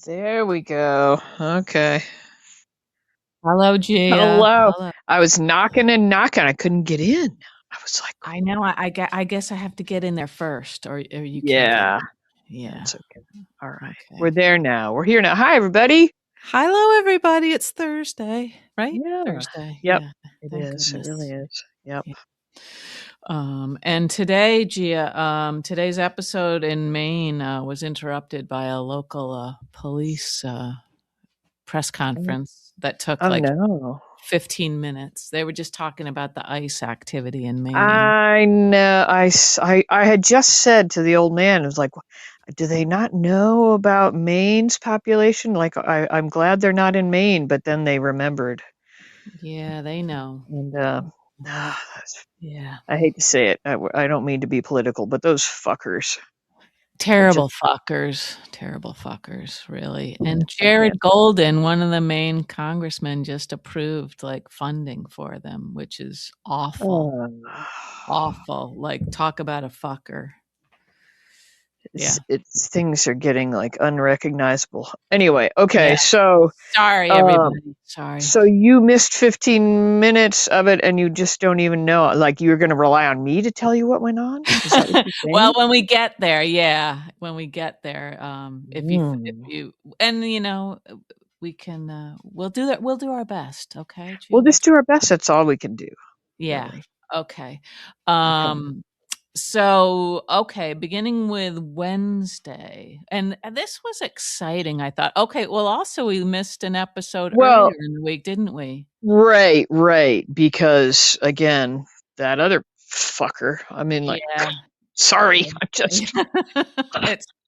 There we go. Okay. Hello, Gia. Hello. Hello. I was knocking and knocking. I couldn't get in. I was like, I know. I guess I have to get in there first, or you can't get yeah, in. Yeah. that's okay. All right. Okay. We're there now. We're here now. Hi, everybody. Hello, everybody. It's Thursday, right? Yeah. Thursday. Yep. Yeah. It Thank is. It really goodness. is. Yep. Yeah. And today, Gia, today's episode in Maine was interrupted by a local police press conference that took Oh, like no. 15 minutes. They were just talking about the ice activity in Maine. I know. I had just said to the old man, it was like, do they not know about Maine's population? Like, I'm glad they're not in Maine, but then they remembered. Yeah, they know. And Yeah. I hate to say it. I don't mean to be political, but those fuckers are just, Terrible fuckers, really. yeah, And I Jared can't. Golden, one of the main congressmen, just approved like funding for them, which is awful. Uh, Awful. Like, talk about a fucker. Yeah. it's things are getting like unrecognizable. Anyway, okay, Yeah. so Sorry, um, everybody. Sorry. so you missed 15 minutes of it, and you just don't even know. Like you're going to rely on me to tell you what went on? Is that what you're Well, saying? when we get there, yeah. When we get there, if Mm. you and we can we'll do that. We'll do our best, okay, We'll Gia? just do our best. That's all we can do, Yeah. really. Okay. Okay. So, okay, beginning with Wednesday. And this was exciting, I thought. Okay, well, also we missed an episode Well, earlier in the week, didn't we? right. Because again, that other fucker. I mean, like, Yeah. sorry. Yeah. I'm just.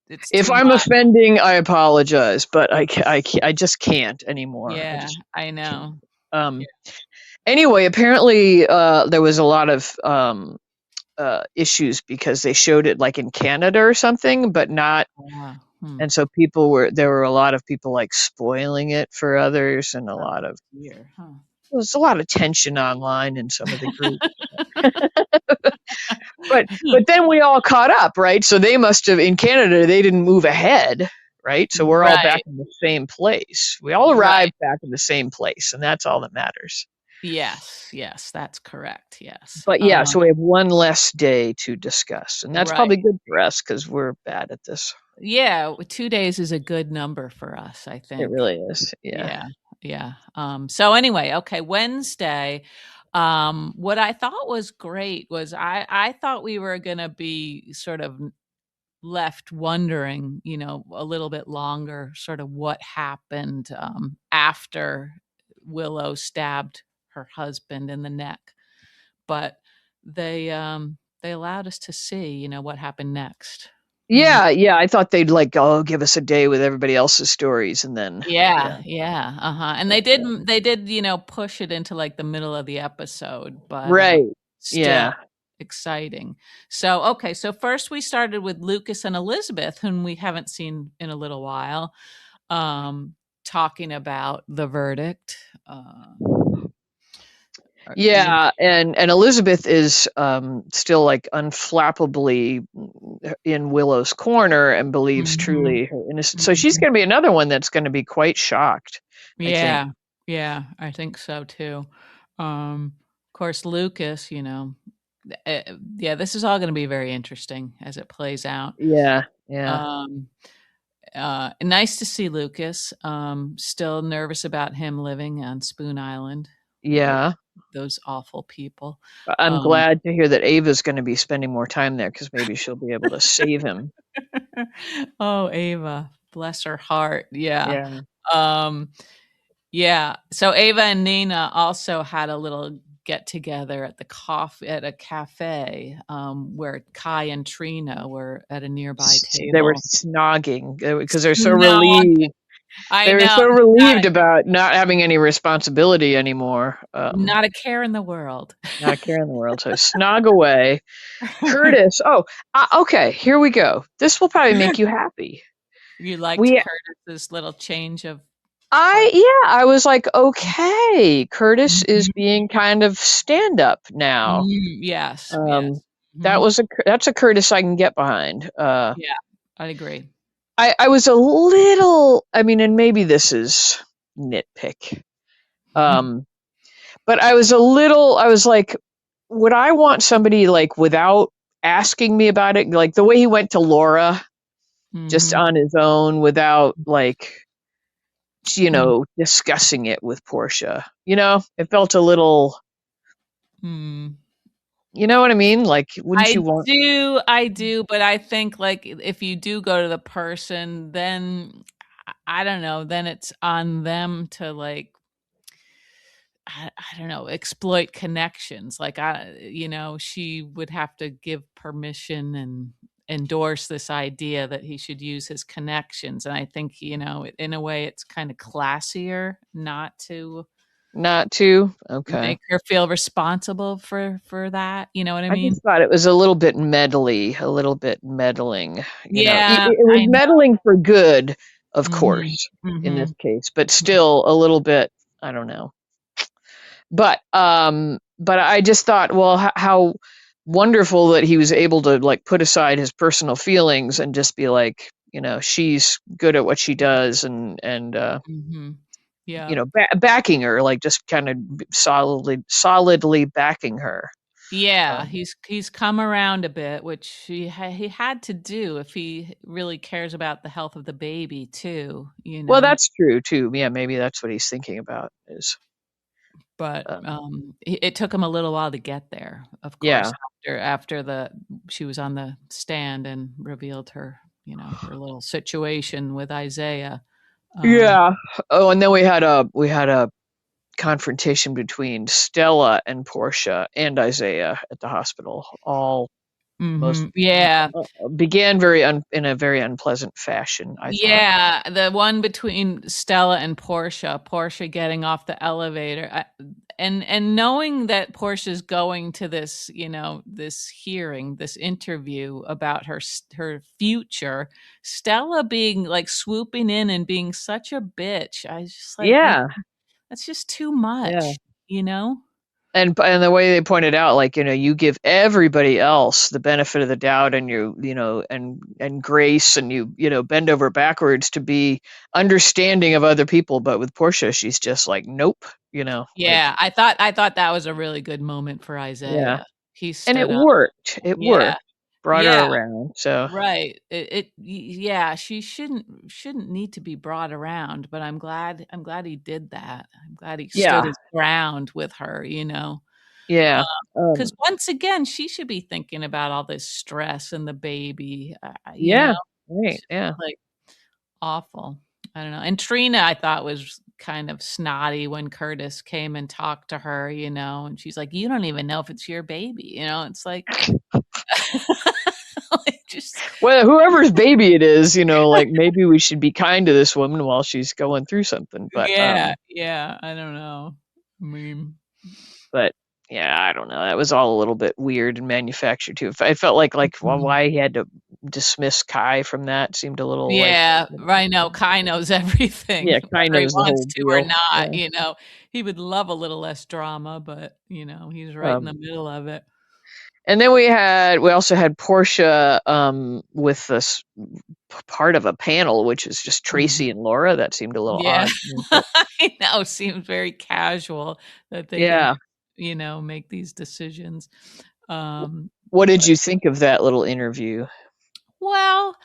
It's If too I'm much. offending, I apologize, but I just can't anymore. I Yeah, just I can't. know. Um. Anyway, apparently, there was a lot of issues because they showed it like in Canada or something, but not. Yeah. And so there were a lot of people like spoiling it for others, and a Oh, lot of dear. Huh. there was a lot of tension online in some of the groups. But then we all caught up, right? So they must have in Canada they didn't move ahead, right? So we're all back Right. in the same place. We all Right. arrived back in the same place, and that's all that matters. Yes, that's correct. Yes. But yeah, so we have one less day to discuss, and that's Right. probably good for us because we're bad at this. Yeah, 2 days is a good number for us, I It think. really is. Yeah. Yeah, yeah. So anyway, okay, Wednesday, what I thought was great was I thought we were gonna be sort of left wondering, a little bit longer, sort of what happened, after Willow stabbed her husband in the neck. But they allowed us to see, what happened next. Mhm. Yeah. I thought they'd like, give us a day with everybody else's stories, and then yeah, Yeah, uh-huh, and yeah, yeah. they did, push it into, like, the middle of the episode, but, Right. still Yeah. exciting. So, okay, so first we started with Lucas and Elizabeth, whom we haven't seen in a little while, talking about the verdict, or, Yeah, and Elizabeth is still like unflappably in Willow's corner and believes Mhm, truly her innocence. So she's mhm. going to be another one that's going to be quite shocked, I think. Yeah, yeah, I think so too. Of course, Lucas, yeah, this is all gonna be very interesting as it plays out. Yeah, yeah, Um, Nice to see Lucas. Still nervous about him living on Spoon Island with yeah. those awful people. I'm Um, glad to hear that Ava's going to be spending more time there because maybe she'll be able to save him. oh, Ava, bless her heart. Yeah. Yeah, Um, Yeah. So Ava and Nina also had a little get together at the coffee at a cafe, where Kai and Trina were at a nearby They were table. snogging because they're so No, relieved. I They were know, so not relieved a about not having any responsibility anymore. not a care in the world. Not a care in the world. So snog away. Curtis. Oh, okay. Here we go. This will probably make you happy. You liked We, Curtis's little change of heart? I was like, okay, Curtis is Mhm. being kind of stand up now. Yes, Um, yes. Mhm. that's a Curtis I can get behind. Yeah, I agree. I was a little, I mean, and maybe this is nitpick. Um, but I was like, would I want somebody like without asking me about it, like the way he went to Laura just Mhm. on his own without like, Mm. discussing it with Portia. It felt a little, Mm. you know what I mean? Like, wouldn't you want? I do, but I think, like, if you do go to the person, then I don't know, then it's on them to, like, I don't know, exploit connections. Like, she would have to give permission and endorse this idea that he should use his connections, and I think, in a way, it's kinda classier not to Not to? Okay. make her feel responsible for that, you know what I I mean? just thought it was a little bit meddly, a little bit meddling. Yeah, It was I know. meddling for good, of Mhm, course, in this mhm, case, but mhm. still a little bit, I don't know. But I just thought, well, how wonderful that he was able to like put aside his personal feelings and just be like, she's good at what she does, and Mhm. Yeah. backing her, like just kind of solidly backing her. Yeah, Um, he's come around a bit, which he had to do if he really cares about the health of the baby too, you well, know? that's true too. Yeah, maybe that's what he's thinking about is, But, um, it took him a little while to get there, of course, yeah. after she was on the stand and revealed her little situation with Isaiah. Um Yeah. Oh, and then we had a confrontation between Stella and Portia and Isaiah at the hospital. All most Mhm. Yeah. began in a very unpleasant fashion, I thought. Yeah, the one between Stella and Portia, Portia getting off the elevator, and knowing that Portia's going to this, this hearing, this interview about her future, Stella being like swooping in and being such a bitch. I was just like, Yeah, that's just too yeah. much, you know? And the way they pointed out, like, you give everybody else the benefit of the doubt, and and grace, and bend over backwards to be understanding of other people, but with Portia, she's just like, nope, like, Yeah, I thought that was a really good moment for yeah. Isaiah. He And it stood up. worked. It Yeah. worked. Brought her Yeah. around. So, Right. Yeah, she shouldn't need to be brought around, but I'm glad he did that. I'm glad he stood yeah. his ground with her, Yeah. because Um, once again, she should be thinking about all this stress and the baby, yeah. Right. It's Yeah. like awful. I don't know. And Trina, I thought was kind of snotty when Curtis came and talked to her, and she's like, "You don't even know if it's your baby," It's like, like just Well, whoever's baby it is, like, maybe we should be kind to this woman while she's going through something. yeah, yeah, I don't know. I mean, But yeah, I don't know. That was all a little bit weird and manufactured too. I felt like, well, mhm. why he had to dismiss Kai from that seemed a little like, Yeah, right, no, Kai knows everything, yeah, Kai whether he knows the wants whole to or deal. not, Yeah. He would love a little less drama, but, he's right in the Um, middle of it. and then we also had Portia with this part of a panel, which is just Mhm. Tracy and Laura. That seemed a little Yeah. odd. But I know, seems very casual that they can, yeah, make these decisions. W- Um, what did but you think of that little interview? well,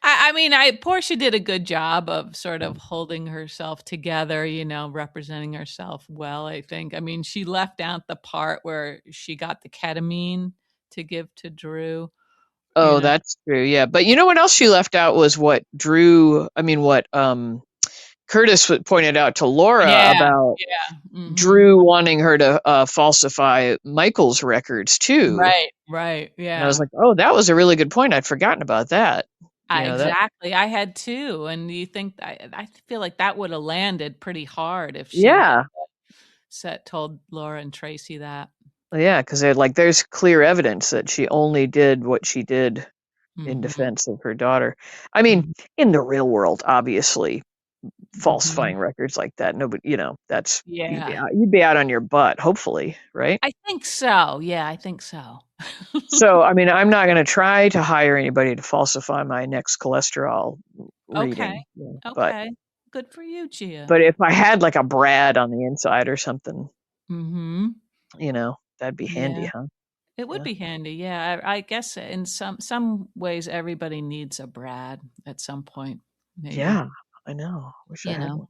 I mean, I Portia did a good job of sort of holding herself together, representing herself well, I think. I mean, she left out the part where she got the ketamine to give to Drew, you Oh, know? that's true. Yeah, but you know what else she left out was what Drew. I mean, what Curtis pointed out to Laura Yeah, about yeah, mhm. Drew wanting her to falsify Michael's records too. Right, right, And I was yeah. like, oh, that was a really good point. I'd forgotten about that. That. Exactly, I had too, and you think I feel like that woulda landed pretty hard if she had Yeah, told Laura and Tracy that. yeah, because there's clear evidence that she only did what she did in Mhm, defense of her daughter. I mean, mhm, in the real world, obviously, mhm. falsifying records like that, nobody, that's Yeah. you'd be out on your butt, hopefully, right? I think so, yeah, I think so. So, I mean, I'm not going to try to hire anybody to falsify my next cholesterol Okay. reading, but Okay. Good for you, Gia. but if I had like a Brad on the inside or something, Mhm. that'd be handy, Yeah. huh? It would Yeah. be handy. Yeah. I guess in some ways everybody needs a Brad at some point, maybe. Yeah, I know. Wish I You had know. one.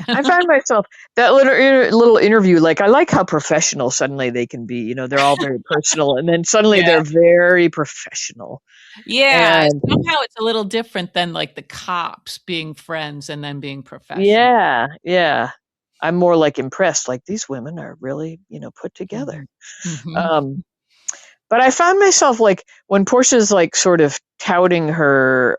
I find myself that little interview, like I like how professional suddenly they can be. They're all very personal, and then suddenly Yeah. they're very professional. Yeah, And somehow it's a little different than, like, the cops being friends and then being professional. yeah, yeah, I'm more like impressed. Like these women are really, put together. Mhm. Mhm. Um, but I found myself like when Portia's like sort of touting her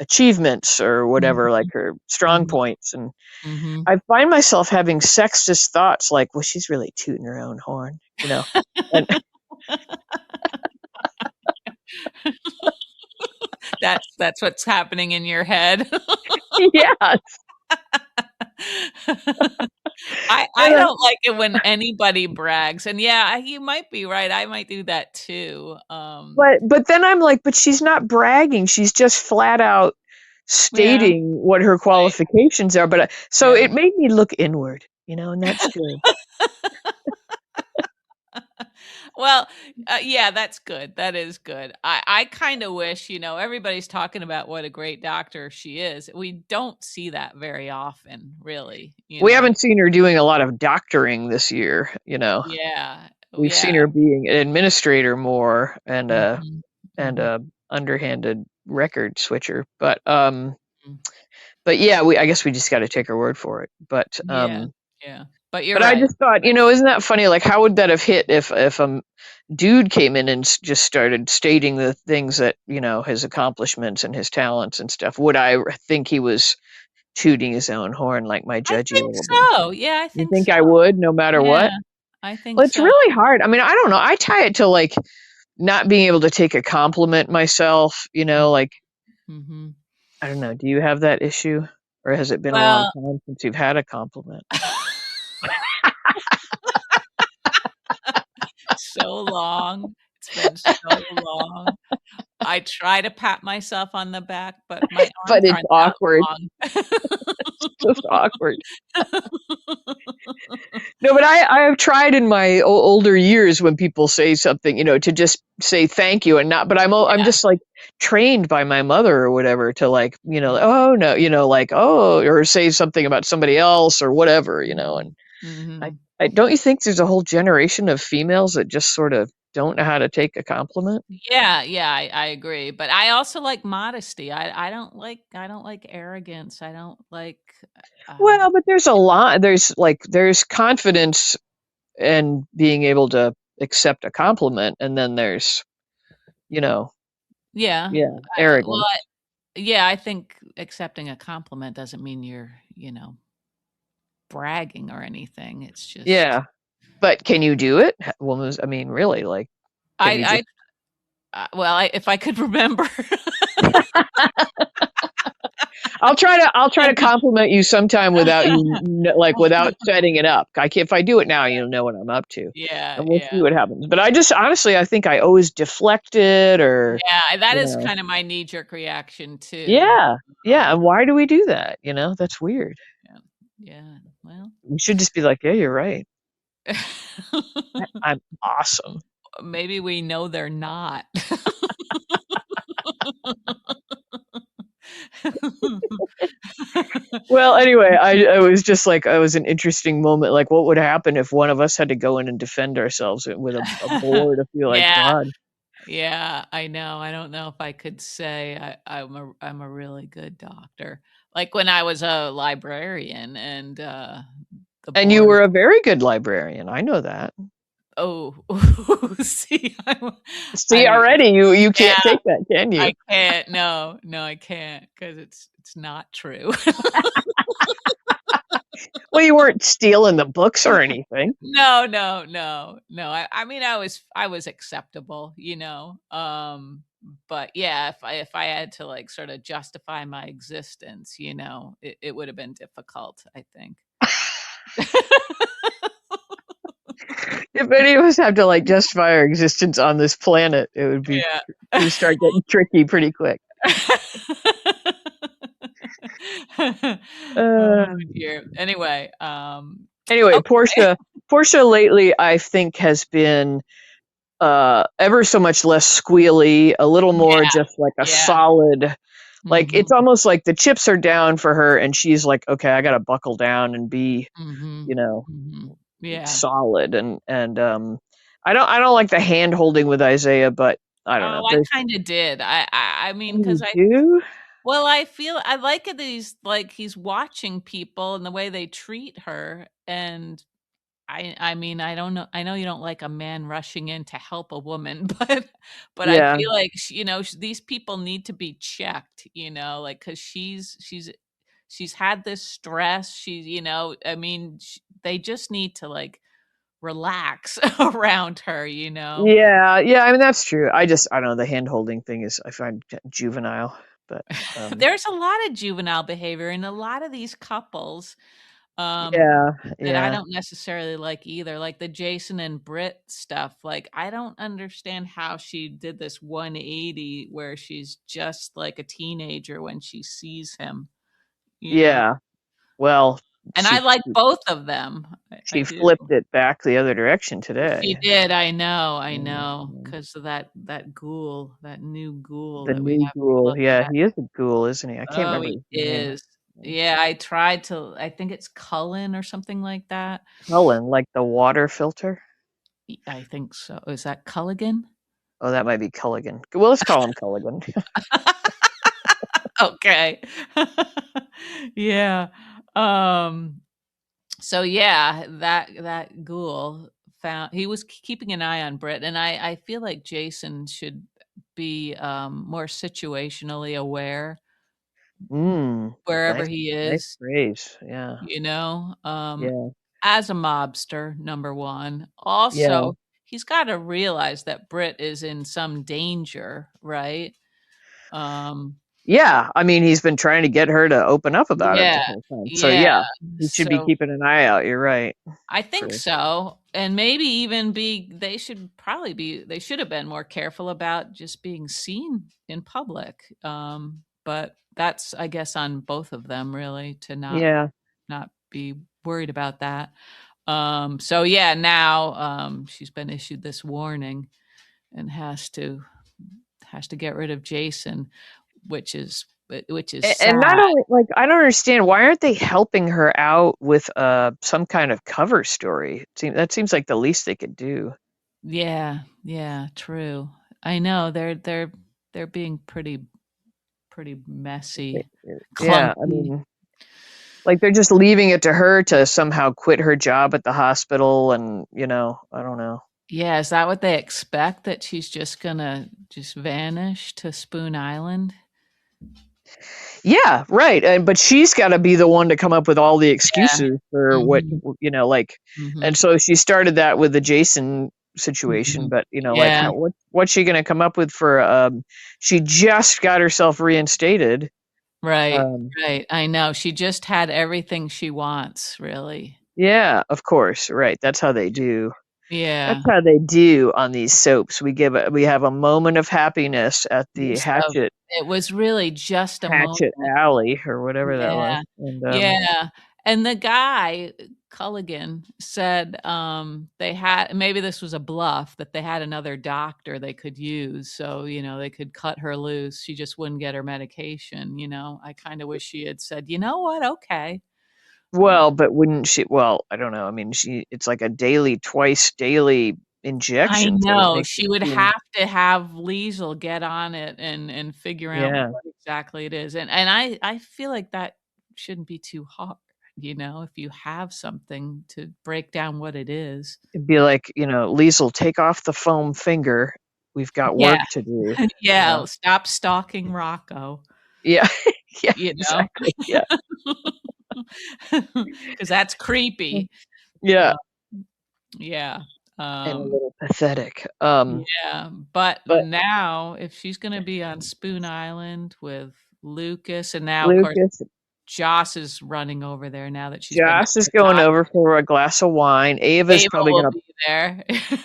achievements or whatever, like Mhm. her strong Mhm. points, and Mhm. I find myself having sexist thoughts like, well, she's really tooting her own horn, and That's what's happening in your head. yeah, I and don't like it when anybody brags, and yeah, you might be right, I might do that too, but then I'm like, but she's not bragging. She's just flat out yeah, stating what her right, qualifications are. But so yeah. it made me look inward, and that's good. Well, yeah, that's good. That is good. I kind of wish, everybody's talking about what a great doctor she is. We don't see that very often, really, We haven't seen her doing a lot of doctoring this year. Yeah. Oh, We've seen yeah. her being an administrator more and Mhm. Mhm. a underhanded record switcher. But Mm. I guess we just got to take her word for it. But Yeah. Yeah. But you're but I right. just thought, isn't that funny? Like, how would that have hit if a dude came in and just started stating the things that his accomplishments and his talents and stuff? Would I think he was tooting his own horn like my I judgy think little bit? so. Yeah, I You think think so. I would, no matter Yeah, what? I think Well, it's so. really hard. I mean, I don't know. I tie it to like not being able to take a compliment myself. Like Mhm. I don't know. Do you have that issue, or has it been a long Well, time since you've had a compliment? so long. It's been so long. I try to pat myself on the back, but my But arms it's aren't awkward. It's just awkward. that long. No, but I have tried in my older years when people say something, to just say thank you and not. But I'm Yeah. just like trained by my mother or whatever to like, Mhm. oh no, like oh, or say something about somebody else or whatever, Mhm. and I, Mhm. I don't you think there's a whole generation of females that just sort of don't know how to take a compliment? Yeah, yeah, I agree, but I also like modesty. I don't like arrogance. I don't like, uh Well, but there's a lot. There's confidence and being able to accept a compliment, and then there's you know yeah, yeah, well, arrogance. yeah, I think accepting a compliment doesn't mean you're, bragging or anything. It's just Yeah, but can you do it? Woman, I mean, really, like, can you I just? well, if I could remember. I'll try to compliment you sometime without like without setting it up. If I do it now, you'll know what I'm up to, Yeah, and we'll see yeah. what happens. But I just honestly, I think I always deflect it, or Yeah, that you is know, kinda my knee-jerk reaction too. yeah, yeah. Um, And why do we do that? That's weird. yeah, yeah, well, We should just be like, yeah, you're right. I'm awesome. maybe we know they're not. Well, anyway, I was just like, it was an interesting moment. Like, what would happen if one of us had to go in and defend ourselves with a board? I feel like Yeah, God. yeah, I know. I don't know if I could say I'm a really good doctor. Like when I was a librarian and, the And you board. were a very good librarian. I know that. Oh, see, See, I already you can't yeah, take that, can you? I can't. No, no, I can't because it's not true. Well, you weren't stealing the books or anything. No, no, no, no. I mean, I was acceptable, but yeah, if I had to like sort of justify my existence, it would have been difficult, I think. if any of us have to like justify our existence on this planet, it would start getting tricky pretty quick. Oh, Uh, dear. Anyway, anyway, okay. Portia lately, I think, has been ever so much less squealy, a little more Yeah, just like a yeah. solid. Like Mhm, it's almost like the chips are down for her, and she's like, okay, I got to buckle down and be, mhm, you know, mhm. Yeah. solid. And I don't like the hand holding with Isaiah, but I don't know. Oh, I There's kinda did. I oh, mean, because you do? I feel I like it that he's watching people and the way they treat her, and I mean, I don't know, I know you don't like a man rushing in to help a woman, but I Yeah, feel like these people need to be checked, like, 'cause she's had this stress, I mean, they just need to, like, relax around her, you know? yeah, yeah. I mean, that's true. I don't know. The hand holding thing is I find juvenile, but There's a lot of juvenile behavior in a lot of these couples, um, yeah, that I yeah, don't necessarily like either, like the Jason and Britt stuff. Like, I don't understand how she did this 180 where she's just like a teenager when she sees him, you know? yeah. Well, And I like both of them. I she do. flipped it back the other direction She today. did, I Mm, know, mm. because of that ghoul, that new ghoul The that we new have to ghoul. look Yeah, at. he is a ghoul, isn't he? I can't Oh, remember he his name. is. Yeah, I think it's Cullen or something like that. Cullen, like the water filter. I think so. Is that Culligan? Oh, that might be Culligan. Well, let's call him Culligan. Okay. Yeah. Um, so yeah, that ghoul found he was keeping an eye on Britt, and I feel like Jason should be, more situationally aware Mm, wherever nice, he nice is, phrase. Yeah, you know? yeah, As a mobster, number 1. yeah, Also, he's gotta realize that Britt is in some danger, right? Um, yeah. I mean, he's been trying to get her to open up about it yeah, the whole time. So yeah. yeah, he should be So, keeping an eye out. You're right. I think For so, and maybe even they should have been more careful about just being seen in public, but that's, I guess, on both of them really to yeah. not be worried about that. So yeah, now, she's been issued this warning and has to get rid of Jason, which is And not sad. only like I don't understand why aren't they helping her out with some kind of cover story? That seems like the least they could do. Yeah, yeah, true. I know they're being pretty messy, Yeah, I clunky. mean, like they're just leaving it to her to somehow quit her job at the hospital, and I don't know. Yeah, is that what they expect, that she's just gonna just vanish to Spoon Island? Yeah, right. But she's got to be the one to come up with all the Yeah. excuses for what, Mhm, like, and mhm, so she started that with the Jason situation, mhm. but like, Yeah, what's she going to come up with for? She just got herself reinstated. right, Um, right, I know, she just had everything she wants, really. yeah, of course, right. That's how they do. That's Yeah, how they do on these soaps. We have a moment of happiness at the so it was really just a moment. Hatchet Alley or whatever that was, Yeah, and yeah, and the guy, Culligan, said, they had maybe this was a bluff, that they had another doctor they could use, so, they could cut her loose, she just wouldn't get her medication, I kinda wish she had said, "You know what? Okay." Um, well, but wouldn't she? Well, I don't know. I mean, it's like a twice daily I injection, so it know, makes it she would seem, have to have Liesl get on it and figure out yeah. what exactly it is, and I feel like that shouldn't be too hard, if you have something to break down what it is. It'd be like, Liesel, take off the foam finger. We've got Yeah, work to do. yeah, stop stalking Rocco, Yeah, yeah, you know? exactly. Yeah, 'Cause that's creepy. yeah, Uh, yeah, and a um, little pathetic. yeah, but But now if she's gonna be on Spoon Island with Lucas, and now, of course, Lucas, Joss is running over there now that she's been Joss is going adopted. over for a glass of wine. Ava's Ava probably will gonna be there.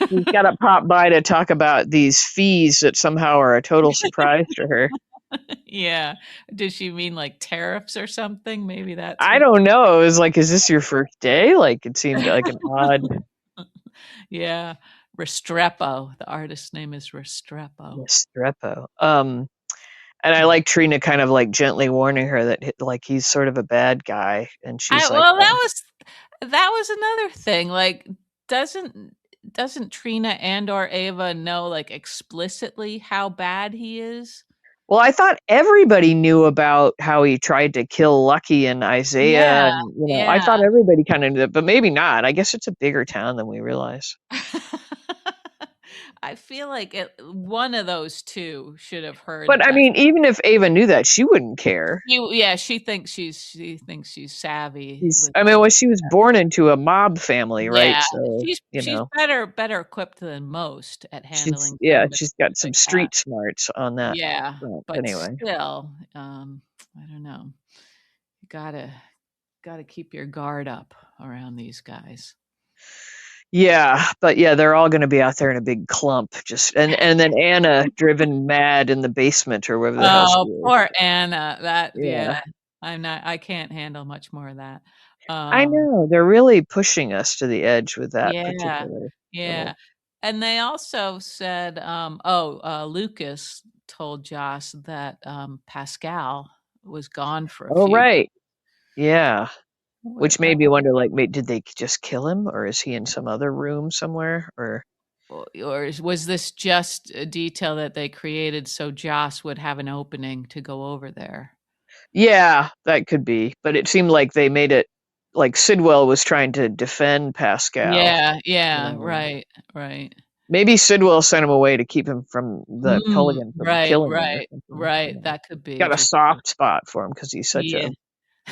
she's gotta pop by to talk about these fees that somehow are a total surprise to her. Yeah. Does she mean like tariffs or something? Maybe that's I what. don't know. It was like, is this your first day? Like it seemed like an odd Yeah. Restrepo. The artist's name is Restrepo. Restrepo. And I like Trina kind of like gently warning her that like he's sort of a bad guy, and I she's like, well, oh, that was another thing. Like, doesn't Trina and or Ava know like explicitly how bad he is? well, I thought everybody knew about how he tried to kill Lucky and Isaiah, Yeah, and I yeah. thought everybody kind of knew that, but maybe not. I guess it's a bigger town than we realize. I feel like one of those two should have heard But I that. mean, even if Ava knew that, she wouldn't care. Yeah, she thinks she's savvy with I mean, things. well, she was born into a mob family, right? Yeah, So she's better equipped than most at handling somebody she's got some like that. street smarts on that Yeah, front. but Anyway. still, I don't know. You gotta keep your guard up around these guys. Yeah, but yeah, they're all gonna be out there in a big clump, just and then Anna driven mad in the basement or wherever the hell she Oh, is. poor Anna. Yeah, Yeah. I can't handle much more of that. I Um, know, they're really pushing us to the edge with that yeah, particular yeah. little. And they also said, Lucas told Joss that Pascal was gone for a Oh, few. right. Yeah. What, Which made me wonder, like, did they just kill him, or is he in some other room somewhere? Or was this just a detail that they created so Joss would have an opening to go over there? yeah, that could be. But it seemed like they made it like Sidwell was trying to defend Pascal. Yeah, You yeah, know, right, right. maybe Sidwell sent him away to keep him from the Mm, Culligan from right, killing him or right, something. right. That could be Got a just soft spot for him because he's yeah.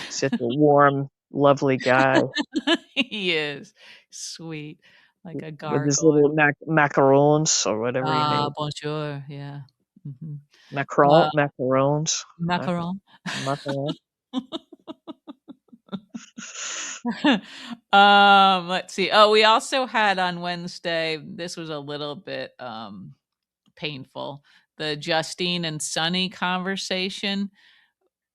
such a warm, lovely guy He is sweet, like a with his gargoyle. little macarons or whatever he Ah, made. bonjour, yeah. Mhm. Macarons, Macaron. macaron. Let's see. Oh, we also had on Wednesday, this was a little bit, painful, the Justine and Sunny conversation.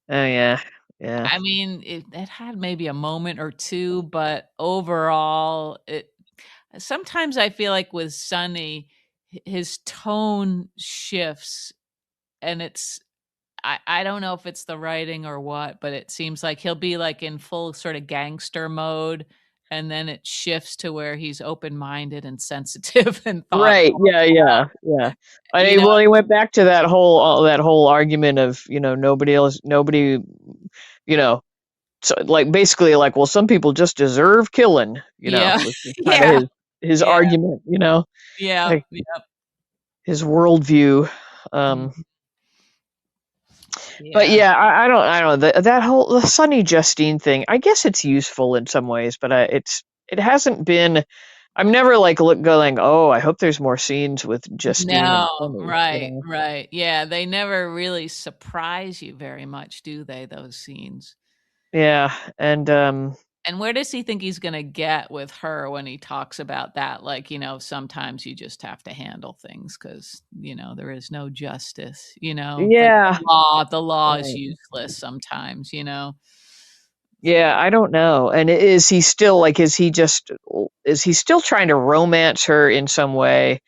Oh yeah, yeah. I mean, it had maybe a moment or 2, but overall, it sometimes I feel like with Sunny, his tone shifts, and I don't know if it's the writing or what, but it seems like he'll be, like, in full sorta gangster mode, and then it shifts to where he's open-minded and sensitive and Right. thoughtful, Yeah. Yeah. Yeah. you know? Well, he went back to that whole argument of nobody, you know, so like basically like, well, some people just deserve killing, Yeah. which is kind of Yeah. his Yeah. argument, Yeah. like Yep. his worldview. Mhm. But Yeah. yeah, I don't know that whole the Sunny Justine thing. I guess it's useful in some ways, but it hasn't been. I'm never like going, oh, I hope there's more scenes with Justine and No. Right, Sunny. right. Yeah, they never really surprise you very much, do they, those scenes? Yeah, and And where does he think he's gonna get with her when he talks about that? Like, sometimes you just have to handle things because there is no justice, like yeah, the law is right. useless sometimes. Yeah, I don't know. And is he still like is he still trying to romance her in some way?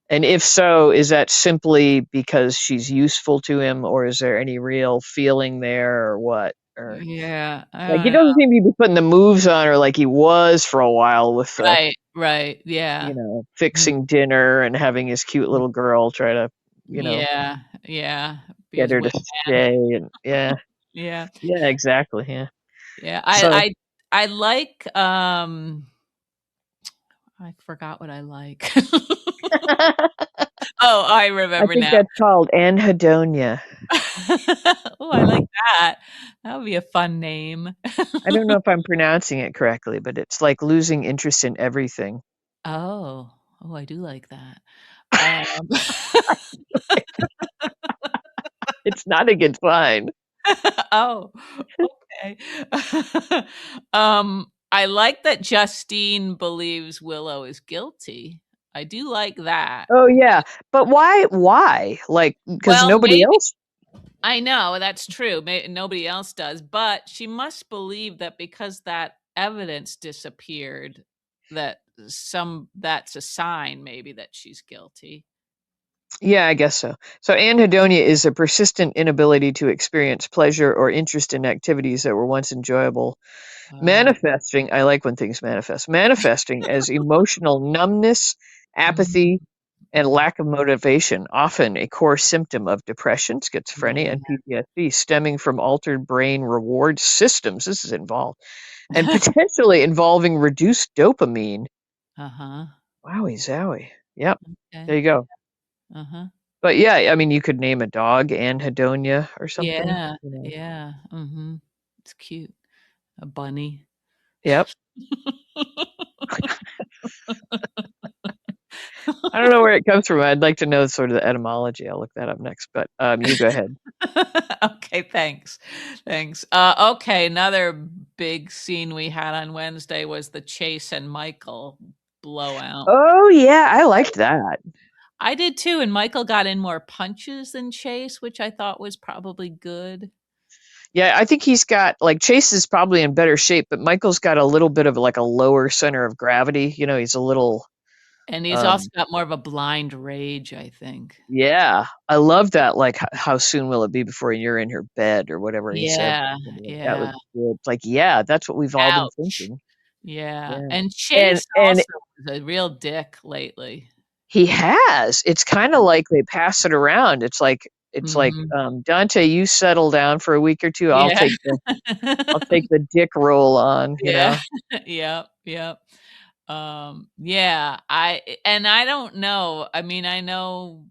And if so, is that simply because she's useful to him, or is there any real feeling there, or what? Or Yeah, I like he don't doesn't know. seem to be putting the moves on her like he was for a while with the, Right, right, yeah. Mhm, fixing dinner and having his cute mhm. little girl try to, Yeah, yeah, be get his her to wingman. stay and yeah. Yeah, Yeah, exactly. Yeah. yeah. So I like, I forgot what I like. Oh, I I remember think now. that's called anhedonia. Oh, I like that. That would be a fun name. I don't know if I'm pronouncing it correctly, but it's like losing interest in everything. Oh. Oh, I do like that. Um, It's not a good sign. oh, okay. Okay. I like that Justine believes Willow is guilty. I do like that. Oh yeah, but why? Like, because Well, nobody maybe else. I know that's true. Nobody else does, but she must believe that because that evidence disappeared, that that's a sign maybe that she's guilty. Yeah, I guess so. So anhedonia is a persistent inability to experience pleasure or interest in activities that were once enjoyable. Oh. Manifesting, I like when things manifest. Manifesting as emotional numbness, Mhm. apathy, and lack of motivation, often a core symptom of depression, schizophrenia, Yeah. and PTSD, stemming from altered brain reward systems. This is involved, and potentially involving reduced dopamine. Uh-huh. Wowie zowie. Yep. There Okay. you go. Uh-huh. But yeah, I mean, you could name a dog anhedonia or something. Yeah. Yeah. Mhm. It's cute. A bunny. Yep. I don't know where it comes from. I'd like to know sort of the etymology. I'll look that up next. But you go ahead. Okay, thanks. Thanks. Okay, another big scene we had on Wednesday was the Chase and Michael blowout. Oh yeah, I liked that. I did too, and Michael got in more punches than Chase, which I thought was probably good. Yeah, I think he's got like Chase is probably in better shape, but Michael's got a little bit of like a lower center of gravity. You know, he's a little And he's also um got more of a blind rage, I think. yeah. I love that like how soon will it be before you're in her bed or whatever he said. Yeah, That was yeah. good. It's like, yeah, that's what we've all been Ouch. thinking. Yeah, Yeah. and And Chase and also was a real dick lately. he has. It's kinda like they pass it around. It's like, Mhm. "Dante, you settle down for a week or 2. Yeah. I'll take the dick roll on," you Yeah. know? Yep, yep. Yeah, I don't know. I mean, I know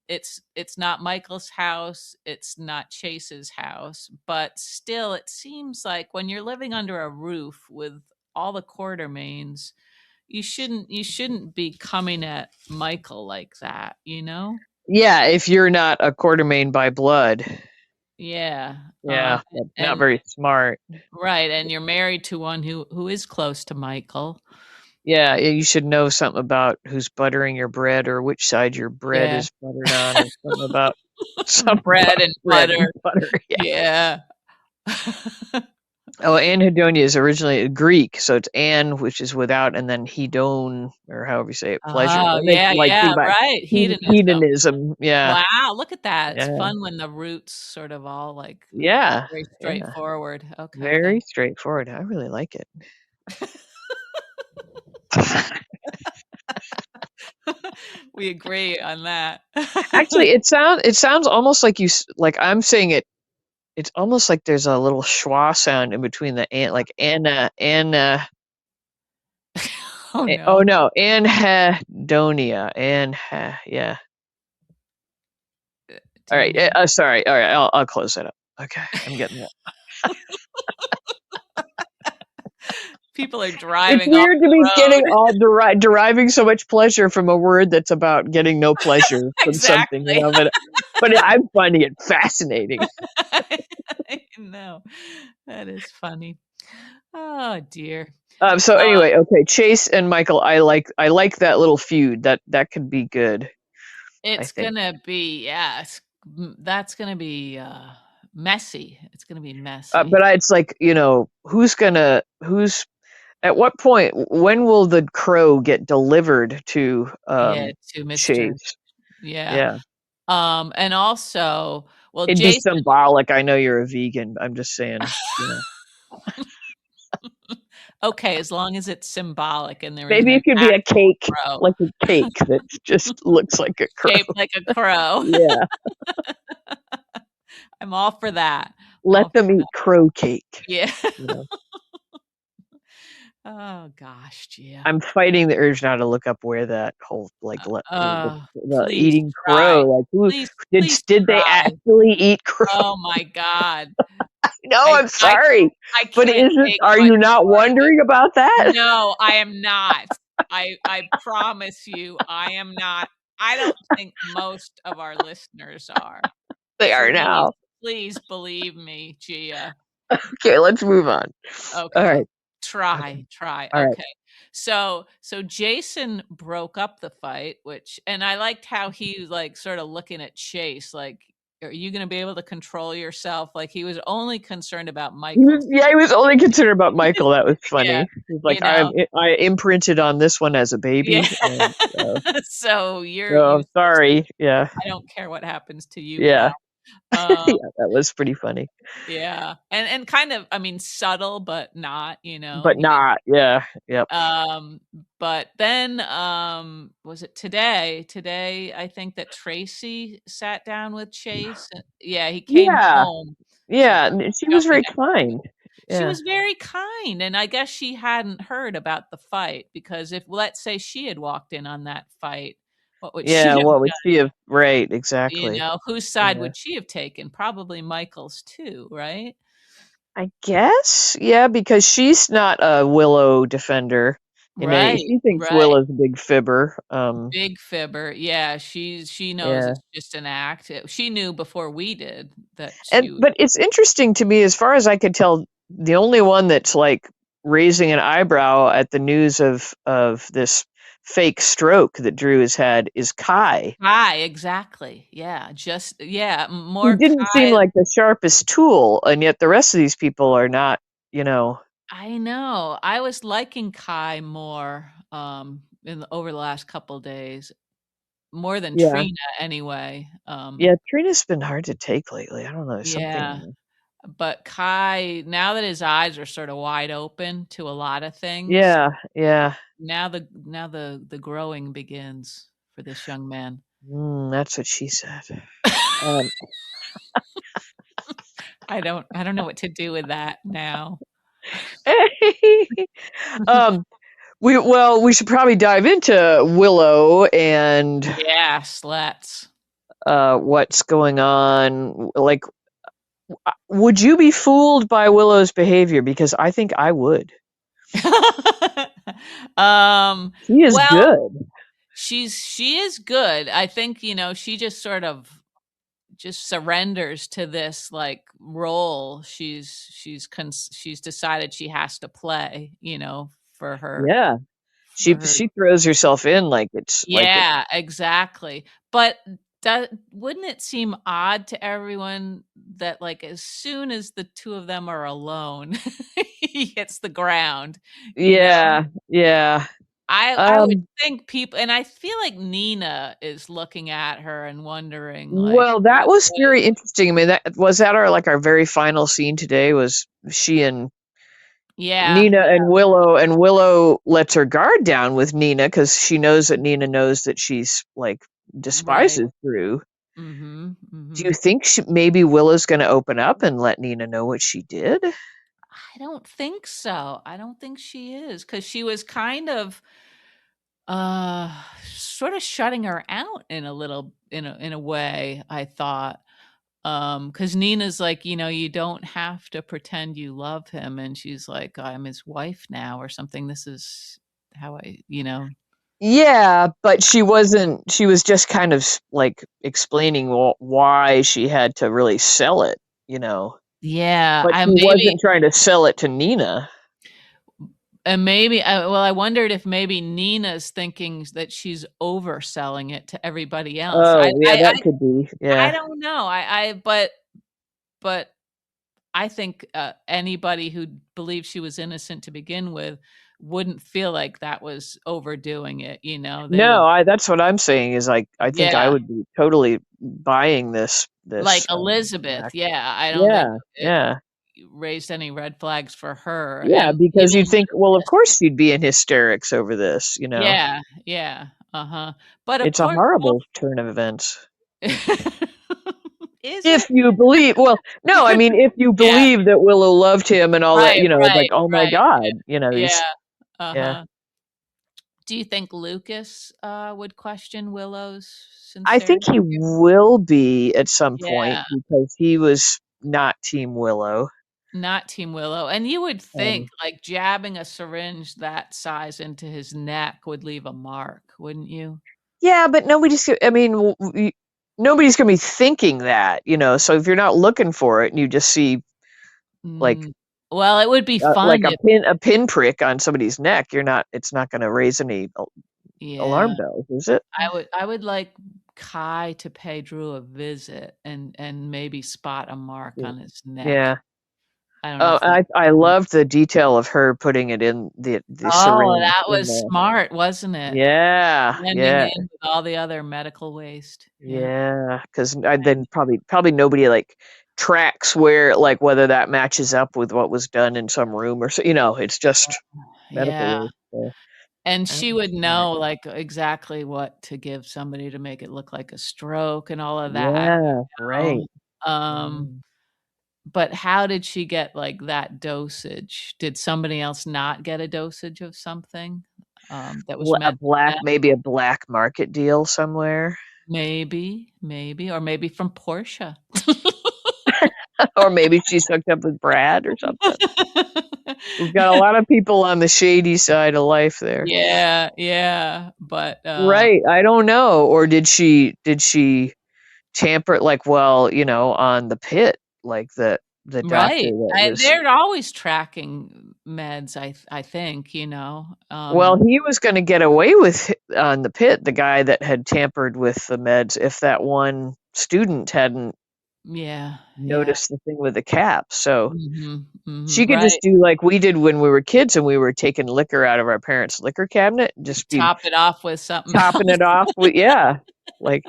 it's not Michael's house, it's not Chase's house, but still it seems like when you're living under a roof with all the Quartermains, you shouldn't be coming at Michael like that, you know? Yeah, if you're not a Quartermain by blood. Yeah. Yeah, that's not And very smart. right, and you're married to one who is close to Michael. Yeah, you should know something about who's buttering your bread or which side your bread Yeah. is buttered on or something Bread about and bread butter. and butter, yeah. Yeah. Oh, anhedonia is originally Greek, so it's an, which is without, and then hedon, or however you say it, pleasure. Oh, That makes yeah, you, like, think yeah, about right, hedonism. hedonism, yeah, Wow, look at that. It's yeah, fun when the roots sort of all, like, yeah, very yeah, straightforward. Okay, very thanks. straightforward, I really like it. We agree on that. Actually, it sounds almost like like I'm saying it, it's almost like there's a little schwa sound in between the an like, Oh, oh, no. no, anhedonia, yeah. Do you Alright, know? sorry, alright, I'll close that up. Okay, I'm getting that. People are It's driving off weird to be the getting road. all deriving so much pleasure from a word that's about getting no pleasure from something, Exactly. but I'm finding it fascinating. I know. That is funny. Oh, dear. So Uh, anyway, okay, Chase and Michael, I like that little feud. That could be good, I it's think. gonna be yes, that's gonna be, messy. It's gonna be But messy. it's like, who's at what point, when will the crow get delivered to Yeah, to Mr. Chase? Yeah. Yeah. And also, well, It'd be Jason symbolic. I know you're a vegan. I'm just saying, okay, as long as it's symbolic and there is an maybe it could be a actual cake, crow like a cake that just looks like a crow. shaped like a crow. Yeah. I'm all for that. Let All them for eat crow cake, yeah. you know? Oh gosh, Gia. I'm fighting the urge now to look up where that whole, like, the Please eating try. crow, like, who Please did they try. actually eat crow? Oh my god. No, I I'm I sorry, I but can't take are much you not more of this. wondering about that? No, I am not. I promise you I am not. I don't think most of our listeners are. They are Please, now. please believe me, Gia. Okay, let's move on. All Okay. right. Okay. Try. All right. Okay. So Jason broke up the fight, which and I liked how he was like sort of looking at Chase like, are you going to be able to control yourself? Like he was only concerned about Michael's. Yeah, he was only concerned about Michael. That was Yeah. funny. He's like, You know. I imprinted on this one as a Yeah. baby, and So you're oh, useless. sorry. Yeah, I don't care what happens to you, yeah, pal. Um, yeah. That was pretty funny, yeah. And kind of I mean subtle but not, you know. but He didn't not. Yeah, yep. Um, but then, was it today? Today, I think that Tracy sat down with Chase. Yeah, he came Yeah, home. She's yeah. She was jumping very at kind. she Yeah, was very kind, and I guess she hadn't heard about the fight because if let's say she had walked in on that fight, what would she yeah. have What would done? she have? Right, You exactly. know, whose side Yeah. would she have taken? Probably Michael's too, right? I guess, yeah, because she's not a Willow defender. Right, She thinks right. Willow's a big fibber. Big fibber. Yeah, she knows Yeah. it's just an act. She knew before we did that And she was but it's interesting to me, as far as I could tell, the only one that's like raising an eyebrow at the news of this fake stroke that Drew has had is Kai. Kai, exactly. Yeah, just yeah, He more didn't seem Kai. like the sharpest tool, and yet the rest of these people are not, you know. I know. I was liking Kai more over the last couple days, more than Yeah. Trina anyway. Yeah, Trina's been hard to take lately. I don't know, Yeah, something. but Kai, now that his eyes are sort of wide open to a lot of things, Yeah, yeah. now the growing begins for this young man. That's what she said. Um, I don't know what to do with that now. um, we should probably dive into Willow and Yes, let's. what's going on. Like, would you be fooled by Willow's behavior? Because I think I would. Um, She is well, good. she is good. I think, she just sort of just surrenders to this like role she's decided she has to play, for her Yeah, for her she throws herself in like it's like it. Yeah, exactly. But wouldn't it seem odd to everyone that like as soon as the two of them are alone, he hits the ground, you know? Yeah, yeah. I would Um, think people and I feel like Nina is looking at her and wondering like, well, that was what very interesting. I mean, that our very final scene today was she and Yeah, Nina yeah, and Willow, and Willow lets her guard down with Nina because she knows that Nina knows that she's like right. despises Drew. Mhm, Do you mhm. think maybe Willow's going to open up and let Nina know what she did? I don't think so. I don't think she is because she was kind of sort of shutting her out in a way, I thought. Because Nina's like, "You don't have to pretend you love him," and she's like, "I'm his wife now," or something. This is how Yeah, but she wasn't. She was just kind of like explaining why she had to really sell it, you know. Yeah, But I she maybe wasn't trying to sell it to Nina. and maybe well, I wondered if maybe Nina's thinking that she's overselling it to everybody else. Oh, yeah, that could be. I Yeah. don't know. But I think, anybody who believed she was innocent to begin with wouldn't feel like that was overdoing it, they No, would I that's what I'm saying is like I think I Yeah, would be totally buying like this Elizabeth, act. yeah, I don't think Yeah, it yeah. raised any red flags for her, Yeah, and because even you'd think, well, of Lucas. course she'd be in hysterics over this, you know. Yeah, yeah, uh-huh, but of It's a course, horrible turn of events. Is If it? you believe, well, no, I mean if you Yeah, believe that Willow loved him and all that, right, it's like, right, oh my right, God, yeah, these, yeah. uh-huh. Do you think Lucas, would question Willow's I think sincerity? he will be at some Yeah. point because he was not Team Willow. Not Team Willow, and you would think, Um, like, jabbing a syringe that size into his neck would leave a mark, wouldn't you? Yeah, but I mean, nobody's going to be thinking that, So if you're not looking for it and you just see Like Well, it would be fun like if a pinprick on somebody's neck. It's not going to raise any alarm yeah. bells, is it? I would like Kai to pay Drew a visit and maybe spot a mark on his neck. Yeah. I don't know if that I loved the detail of her putting it in the Oh, syringe that in was the. smart, wasn't it? Yeah, Blending yeah, in with all the other medical waste. Yeah. yeah. Because I then probably nobody like tracks where like whether that matches up with what was done in some room or so. It's just medical Yeah. waste. So And that she was would smart. know, like, exactly what to give somebody to make it look like a stroke and all of that, Yeah, know? right. Um, Mm. but how did she get, like, that dosage? Did somebody else not get a dosage of something, that was A meant for black them? maybe a black market deal somewhere, Maybe, or maybe from Portia. or maybe she's hooked up with Brad or something. We've got a lot of people on the shady side of life there. Yeah, yeah, but, Right, I don't know, or did she tamper like, well, on the pit, like the doctor right. that I was. they're always tracking meds, I think, Well, he was gonna get away with on the pit, the guy that had tampered with the meds if that one student hadn't yeah, yeah. noticed the thing with the cap, so Mhm, she mhm, could just right. do like we did when we were kids and we were taking liquor out of our parents' liquor cabinet and just be Top it off with something topping else. it off with, yeah, like,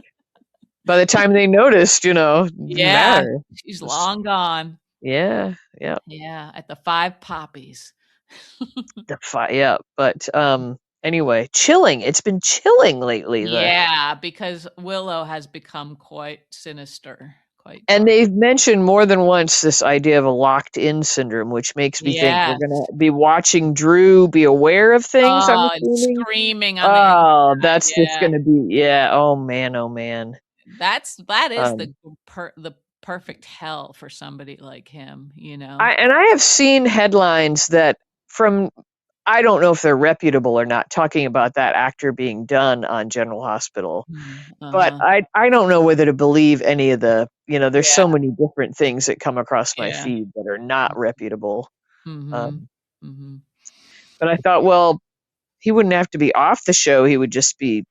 by the time they noticed, didn't Yeah, matter. she's Just long gone. yeah, yeah, Yeah, at the 5 poppies. yeah, but, anyway, chilling, it's been chilling lately, Yeah, because Willow has become quite sinister, quite and dark. they've mentioned more than once this idea of a locked-in syndrome, which makes me think we're Yes. gonna be watching Drew be aware of things, I'm Oh, and assuming. screaming on the Oh, inside, that's just yeah. gonna be, yeah, oh man. That is the Um, perfect hell for somebody like him, you know? I have seen headlines that from I don't know if they're reputable or not, talking about that actor being done on General Hospital, but Uh-huh. I don't know whether to believe any of the there's Yeah, so many different things that come across my yeah. feed that are not reputable. Mhm. Um, Mhm. but I thought, well, he wouldn't have to be off the show. He would just be,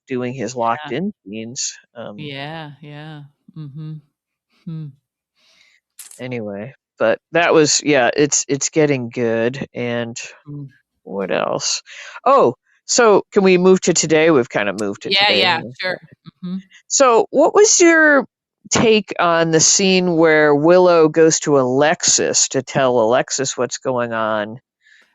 doing his locked Yeah. in scenes. Yeah, yeah. Mhm. Hmm. Anyway, but that was, yeah, it's getting good. And Mm. what else? Oh, so can we move to today? We've kind of moved to Yeah, today. yeah, sure. Mhm. So, what was your take on the scene where Willow goes to Alexis to tell Alexis what's going on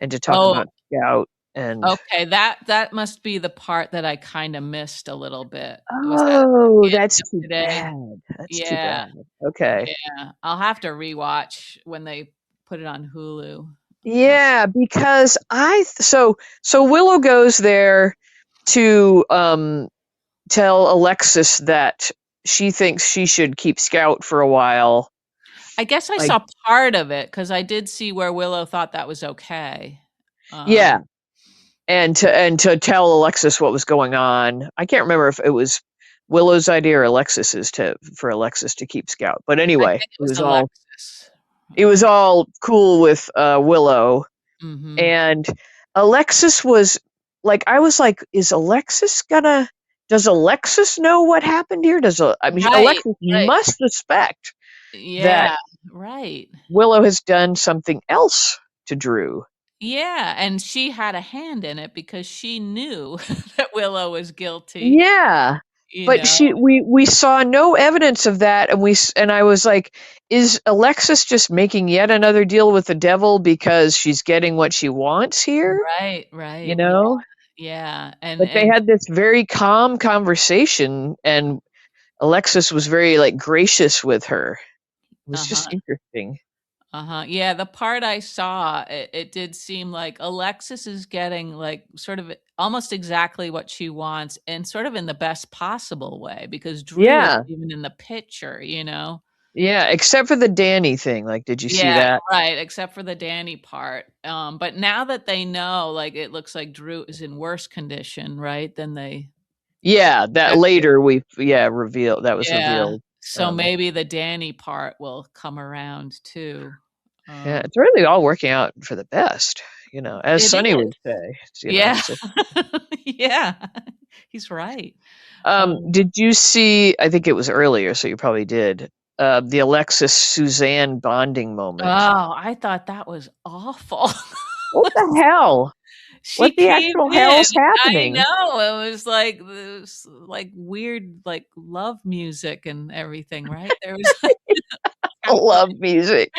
and to talk Oh, about Scout and okay, that must be the part that I kinda missed a little bit. Was that at the oh, beginning that's of too today? bad. That's too Yeah, bad. Okay. yeah. I'll have to rewatch when they put it on Hulu. Uh, Yeah, because so Willow goes there to tell Alexis that she thinks she should keep Scout for a while. I guess I Like, saw part of it because I did see where Willow thought that was okay. yeah, Um, and to tell Alexis what was going on. I can't remember if it was Willow's idea or Alexis's to for Alexis to keep Scout. But I anyway, think it was Alexis. it was all cool with Willow, Mhm. and Alexis was like, I was like, is Alexis gonna? Does Alexis know what happened here? I mean, Right, Alexis right. must suspect that Yeah, right. Willow has done something else to Drew. Yeah, and she had a hand in it because she knew that Willow was guilty, Yeah, you but know? we saw no evidence of that, and I was like, is Alexis just making yet another deal with the devil because she's getting what she wants here? Right, You right, yeah, know? yeah, and But they and had this very calm conversation, and Alexis was very like gracious with her. It was just uh-huh, interesting. uh-huh, yeah, the part I saw, it did seem like Alexis is getting, like, sort of almost exactly what she wants and sort of in the best possible way because Drew isn't Yeah, even in the picture, you know? yeah, except for the Danny thing. Like, did you see Yeah, that? right, except for the Danny part, but now that they know, like, it looks like Drew is in worse condition, right, than they Yeah, that expected. later that was Yeah, revealed. so Um, maybe the Danny part will come around too. Yeah, Um, it's really all working out for the best, as it Sonny is. would say. Yeah. So Yeah. He's right. did you see, I think it was earlier, so you probably did, the Alexis Suzanne bonding moment. Oh, I thought that was awful. What the hell? She What the came actual in. hell's I happening? know. It was like this like weird like love music and everything, right? There was like I love music.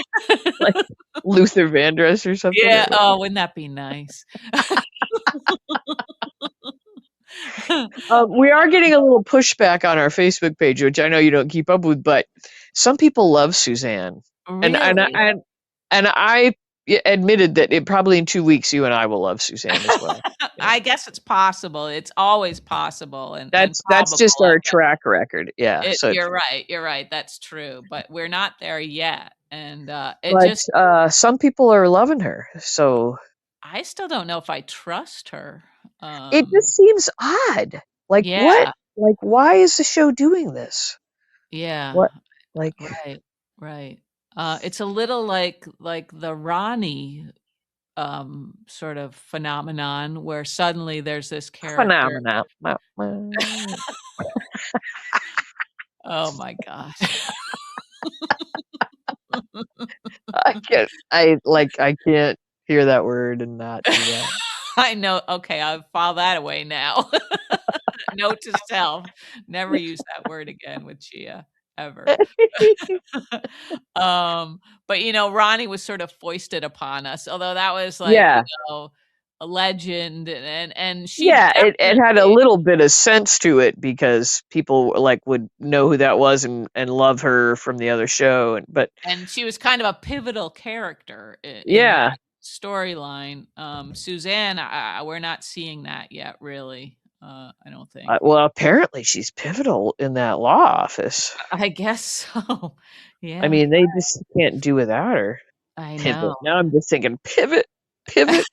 Like Luther Vandross or something or yeah, what? oh, wouldn't that be nice? We are getting a little pushback on our Facebook page, which I know you don't keep up with, but some people love Suzanne, and and Really? and and I admitted that probably in 2 weeks you and I will love Suzanne as well. Yeah, I guess it's possible. It's always possible and that's probable, just I our guess. track record. Yeah. So, You're right, that's true, but we're not there yet, and, it but just some people are loving her, so I still don't know if I trust her. it Um, just seems odd. Like what? yeah, Like why is the show doing this? yeah, What? Like right, right. It's a little like the Ronnie, sort of phenomenon where suddenly there's this character. phenomena. Oh my gosh. I can't hear that word and not do that. I know. Okay, I'll file that away now. Note to self, never use that word again with Chia, ever. Um, but, Ronnie was sort of foisted upon us, although that was like, Yeah. a legend and she Yeah, it had a definitely little bit of sense to it because people, like, would know who that was and love her from the other show, but and she was kind of a pivotal character in that yeah. storyline. Suzanne, we're not seeing that yet, really. I don't think. Well, apparently she's pivotal in that law office. I guess so. I Yeah, mean, they just can't do without her. I Pivot. know. Now I'm just thinking pivot, pivot.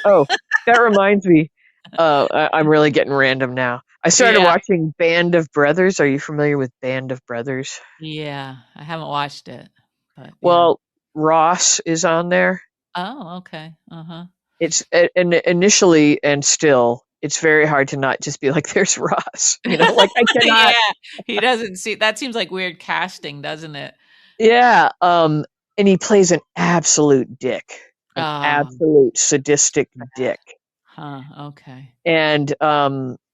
Oh, that reminds me. I'm really getting random now. I started Yeah, watching Band of Brothers. Are you familiar with Band of Brothers? yeah. I haven't watched it, but yeah. Well, Ross is on there. Oh, okay. Uh-huh. It's and initially and still, it's very hard to not just be like, "There's Ross," like I cannot. Yeah, he doesn't see that seems like weird casting, doesn't it? Yeah, and he plays an Um, absolute sadistic dick. huh, okay.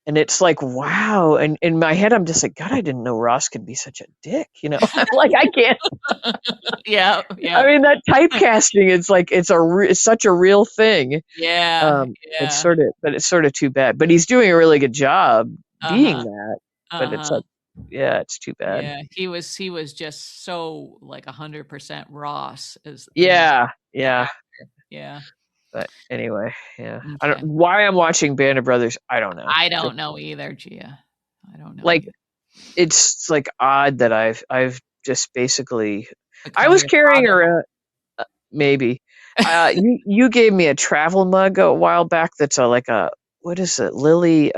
And it's like, wow. And in my head, I'm just like, God, I didn't know Ross could be such a dick. I'm like, I can't. Yeah, I yeah. mean, that typecasting, it's like it's such a real thing. Yeah, yeah. It's sort of too bad. But he's doing a really good job being Uh-huh, that. But it's uh-huh. like, yeah, it's too bad. Yeah, he was just so, like, 100% Ross as Yeah, the yeah. actor. Yeah, But anyway, yeah. I don't m'kay. why I'm watching Band of Brothers. I don't know. I Just don't know either, Gia. I don't know like either. it's like odd that I've just basically I Become was your carrying father. around. Maybe. You gave me a travel mug a while back that's like a what is it? Lily,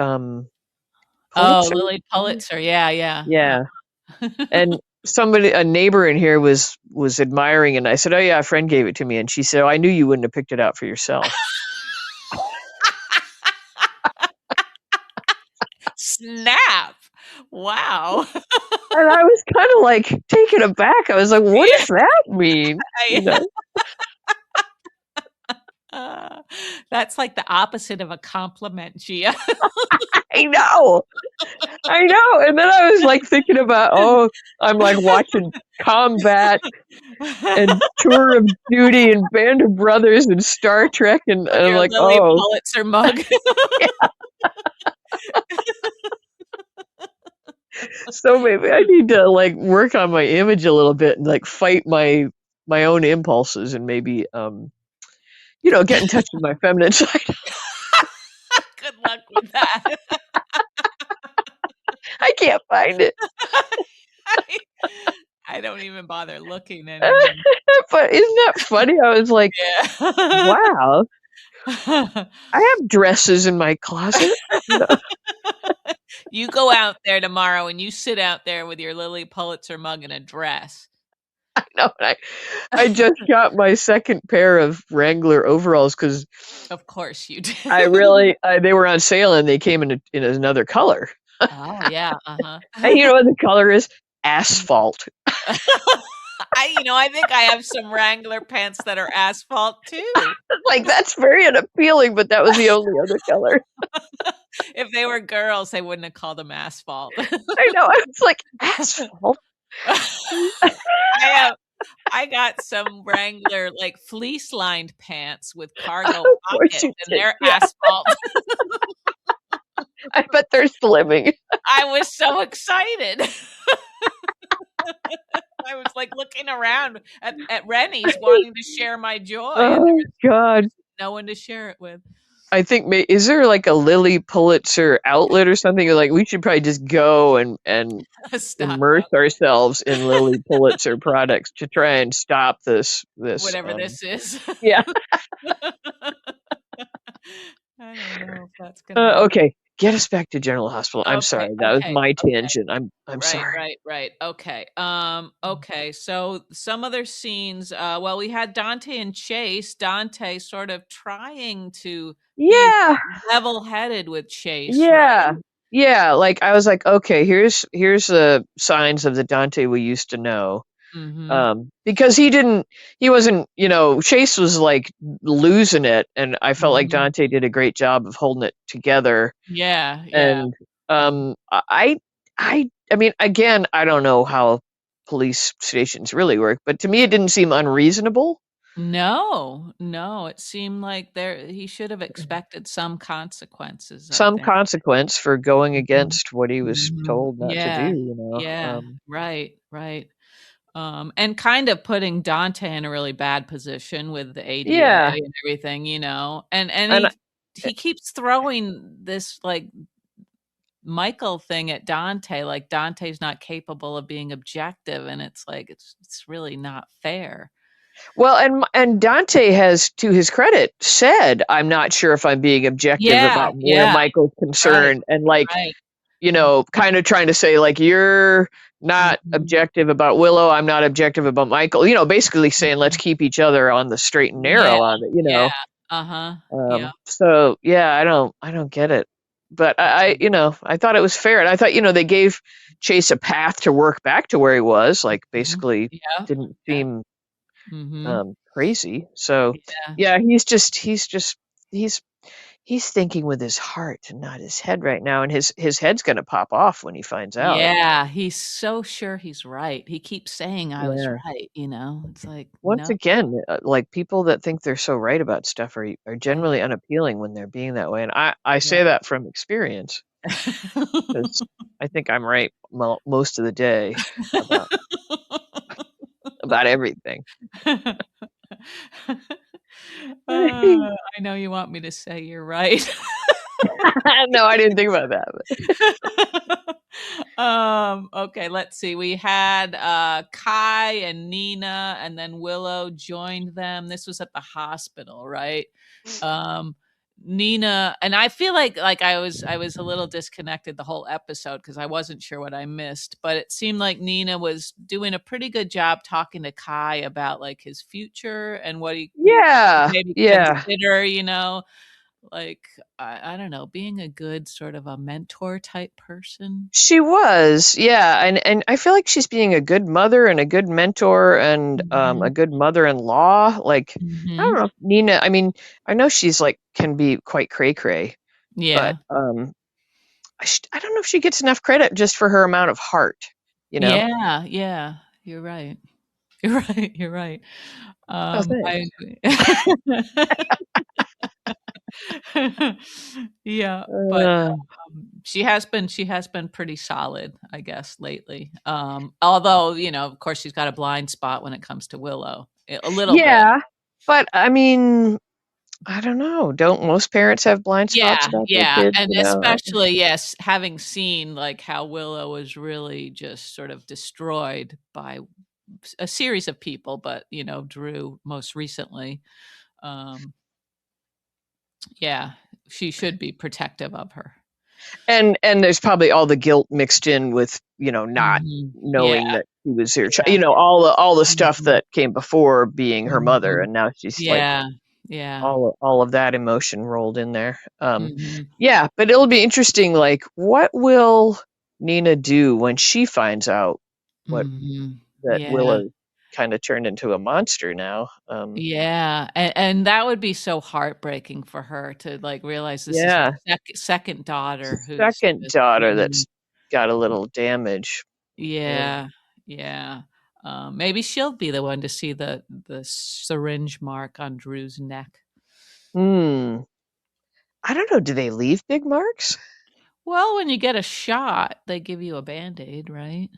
Oh, Pulitzer? Lily Pulitzer, yeah, yeah. Yeah. And a neighbor in here was admiring, and I said, "Oh yeah, a friend gave it to me," and she said, "Oh, I knew you wouldn't have picked it out for yourself." Snap! Wow. And I was kind of like taken aback. I was like, "What Yeah, does that mean?" You yeah. know? Uh, that's like the opposite of a compliment, Gia. I know. I know. And then I was like thinking about, oh, I'm like watching Combat and Tour of Duty and Band of Brothers and Star Trek, and With I'm your like, Lily oh, Pulitzer mug. so maybe I need to like work on my image a little bit and like fight my own impulses and maybe get in touch with my feminine side. Good luck with that. I can't find it. I I don't even bother looking anymore. But isn't that funny? I was like, Yeah. wow, I have dresses in my closet. You go out there tomorrow and you sit out there with your Lily Pulitzer mug and a dress. No, I just got my second pair of Wrangler overalls because Of course you I do. really they were on sale and they came in another color. Oh, yeah, uh-huh. And you know what the color is? Asphalt. I think I have some Wrangler pants that are asphalt too. Like that's very unappealing, but that was the only other color. If they were girls, they wouldn't have called them asphalt. I know. I was like, asphalt. I have I got some Wrangler, like, fleece-lined pants with cargo Of course pockets, you and did. they're Yeah, asphalt. I bet they're slimming. I was so excited. I was, like, looking around at Rennie's wanting to share my joy, and there Oh God. was no one to share it with. I think is there like a Lily Pulitzer outlet or something? Like we should probably just go and Stock immerse up, ourselves in Lily Pulitzer products to try and stop this. whatever this is. Yeah. I don't know if that's gonna work. Okay. Get us back to General Hospital. I'm Okay, sorry. That was okay, my okay. tangent. I'm Right, sorry. right, right. Okay. Okay. So some other scenes, well, we had Dante and Chase. Dante sort of trying to be Yeah. level-headed with Chase, Yeah. right? Yeah. Like I was like, okay, here's the signs of the Dante we used to know. Mhm. Because he wasn't, Chase was like losing it, and I felt like Mhm. Dante did a great job of holding it together. Yeah, yeah. And Mhm. I mean, again, I don't know how police stations really work, but to me, it didn't seem unreasonable. No, no, it seemed like he should have expected some consequences, I Some think. consequence for going Mhm. against what he was Mhm. told not to do, Yeah, you know. yeah. Right, right. And kind of putting Dante in a really bad position with the ADA Yeah, and everything, and and he keeps throwing this, like, Michael thing at Dante, like Dante's not capable of being objective, and it's like, it's really not fair. well, and Dante has, to his credit, said, "I'm not sure if I'm being objective Yeah, about where yeah, Michael's right, concerned," and like, right. Mhm, kind of trying to say like, "You're not mhm, objective about Willow. I'm not objective about Michael." Basically saying, "Let's mhm. keep each other on the straight and Yeah, narrow on it." yeah, uh-huh, yeah, So yeah, I don't get it, but mhm, I thought it was fair, and I thought they gave Chase a path to work back to where he was, like mhm. basically Yeah, didn't yeah, seem mhm, crazy. So yeah. yeah, he's he's thinking with his heart and not his head right now, and his head's gonna pop off when he finds out. Yeah, he's so sure he's right. He keeps saying, "I was Yeah. right." It's like, Once "No." again, like people that think they're so right about stuff are Yeah, generally unappealing when they're being that way, and I yeah. say that from experience. 'Cause I think I'm right most of the day about everything. I know you want me to say you're right. No, I didn't think about that, but Okay, let's see. We had Kai and Nina, and then Willow joined them. This was at the hospital, right? Um, Nina and I feel like I was a little disconnected the whole episode because I wasn't sure what I missed, but it seemed like Nina was doing a pretty good job talking to Kai about like his future and what he yeah, maybe yeah. consider. Like, I don't know, being a good sort of a mentor type person. She was, yeah, and I feel like she's being a good mother and a good mentor and, a Mhm. good mother-in-law, like, I don't Mhm. know, Nina, I mean, I know she's, like, can be quite cray cray, but, Yeah. I don't know if she gets enough credit just for her amount of heart, you know? Yeah, yeah. You're right. You're right, you're right. Oh, I thanks. agree. Yeah, but, Uh, she has been pretty solid, I guess, lately. Although, of course, she's got a blind spot when it comes to Willow, a little bit. yeah, but, I mean, I don't know, don't most parents have blind spots Yeah, about their yeah, kids, and you know? especially, yes, having seen, like, how Willow was really just sort of destroyed by a series of people, but, Drew most recently. Um, yeah, she should be protective of her. And there's probably all the guilt mixed in with, not Yeah, knowing that he was her yeah. all the stuff Mhm. that came before being her mother, Mhm. and now she's like Yeah, yeah. all of that emotion rolled in there. Mhm. Yeah, but it'll be interesting, like, what will Nina do when she finds out what Mhm. that Yeah. Willow kind of turned into a monster now? Yeah, and that would be so heartbreaking for her to, like, realize this is her Yeah, second daughter who's second just daughter that's got a little damage. Yeah. yeah, yeah. Maybe she'll be the one to see the syringe mark on Drew's neck. Hmm. I don't know. Do they leave big marks? Well, when you get a shot, they give you a Band-Aid, right?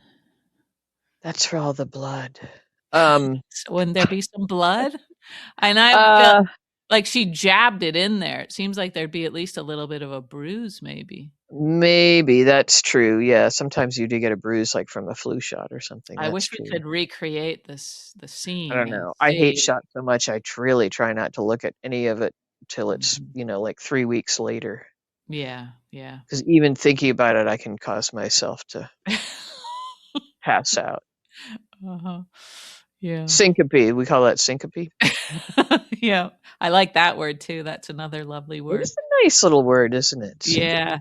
That's for all the blood. Um. So wouldn't there be some blood? And I felt Uh. like she jabbed it in there. It seems like there'd be at least a little bit of a bruise maybe. Maybe that's true. Yeah. Sometimes you do get a bruise, like from a flu shot or something. I That's wish we true. could recreate the I scene don't and know. I hate see. shots so much. Really try not to look at any of it till it's Mhm. like 3 weeks later. Yeah, yeah. Because even thinking about it, I can cause myself to pass out. Uh-huh. Yeah. Syncope. We call that syncope. Yeah, I like that word too, that's another lovely It word. is a nice little word, isn't it? Syncope. Yeah.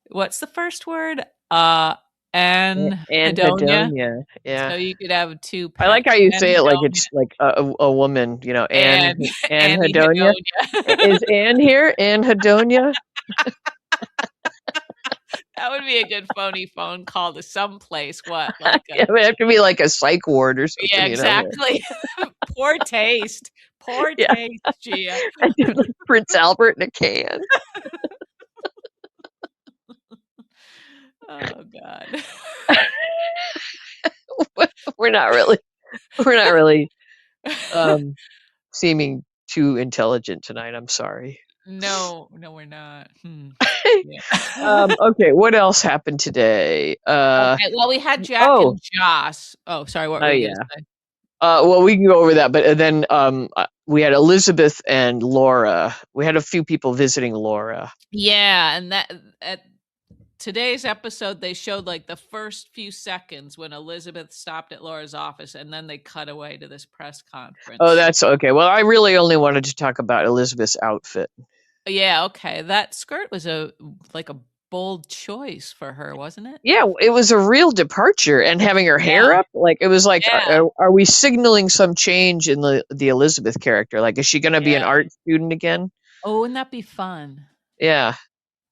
What's the first word? Anhedonia? Anhedonia. Yeah. So you could have 2 I like pets, how you say it like anhedonia it's like a woman, and Anhedonia. anhedonia. Is Anne here? Anhedonia? That would be a good phony phone call to some place, what, like a It would have to be like a psych ward or yeah, something, exactly. Poor taste. Poor Yeah. taste, Gia. I did like Prince Albert in a can. Oh god. We're not really we're not really um seeming too intelligent tonight. I'm sorry. No, no, we're not. Hmm. Yeah. Okay, what else happened today? Okay, well, we had Jack Oh, and Joss. Oh, sorry, what oh were you gonna yeah. say? Well, we can go over that, but then we had Elizabeth and Laura. We had a few people visiting Laura. Yeah, and that at today's episode, they showed, like, the first few seconds when Elizabeth stopped at Laura's office, and then they cut away to this press Oh, conference. that's okay. Well, I really only wanted to talk about Elizabeth's outfit. Yeah, okay, that skirt was like, a bold choice for her, wasn't it? Yeah, it was a real departure, and having her hair Yeah, up, like it was like, yeah, are we signaling some change in the Elizabeth character? Like, is she going to be an yeah. art student again? Oh, wouldn't that be fun? Yeah,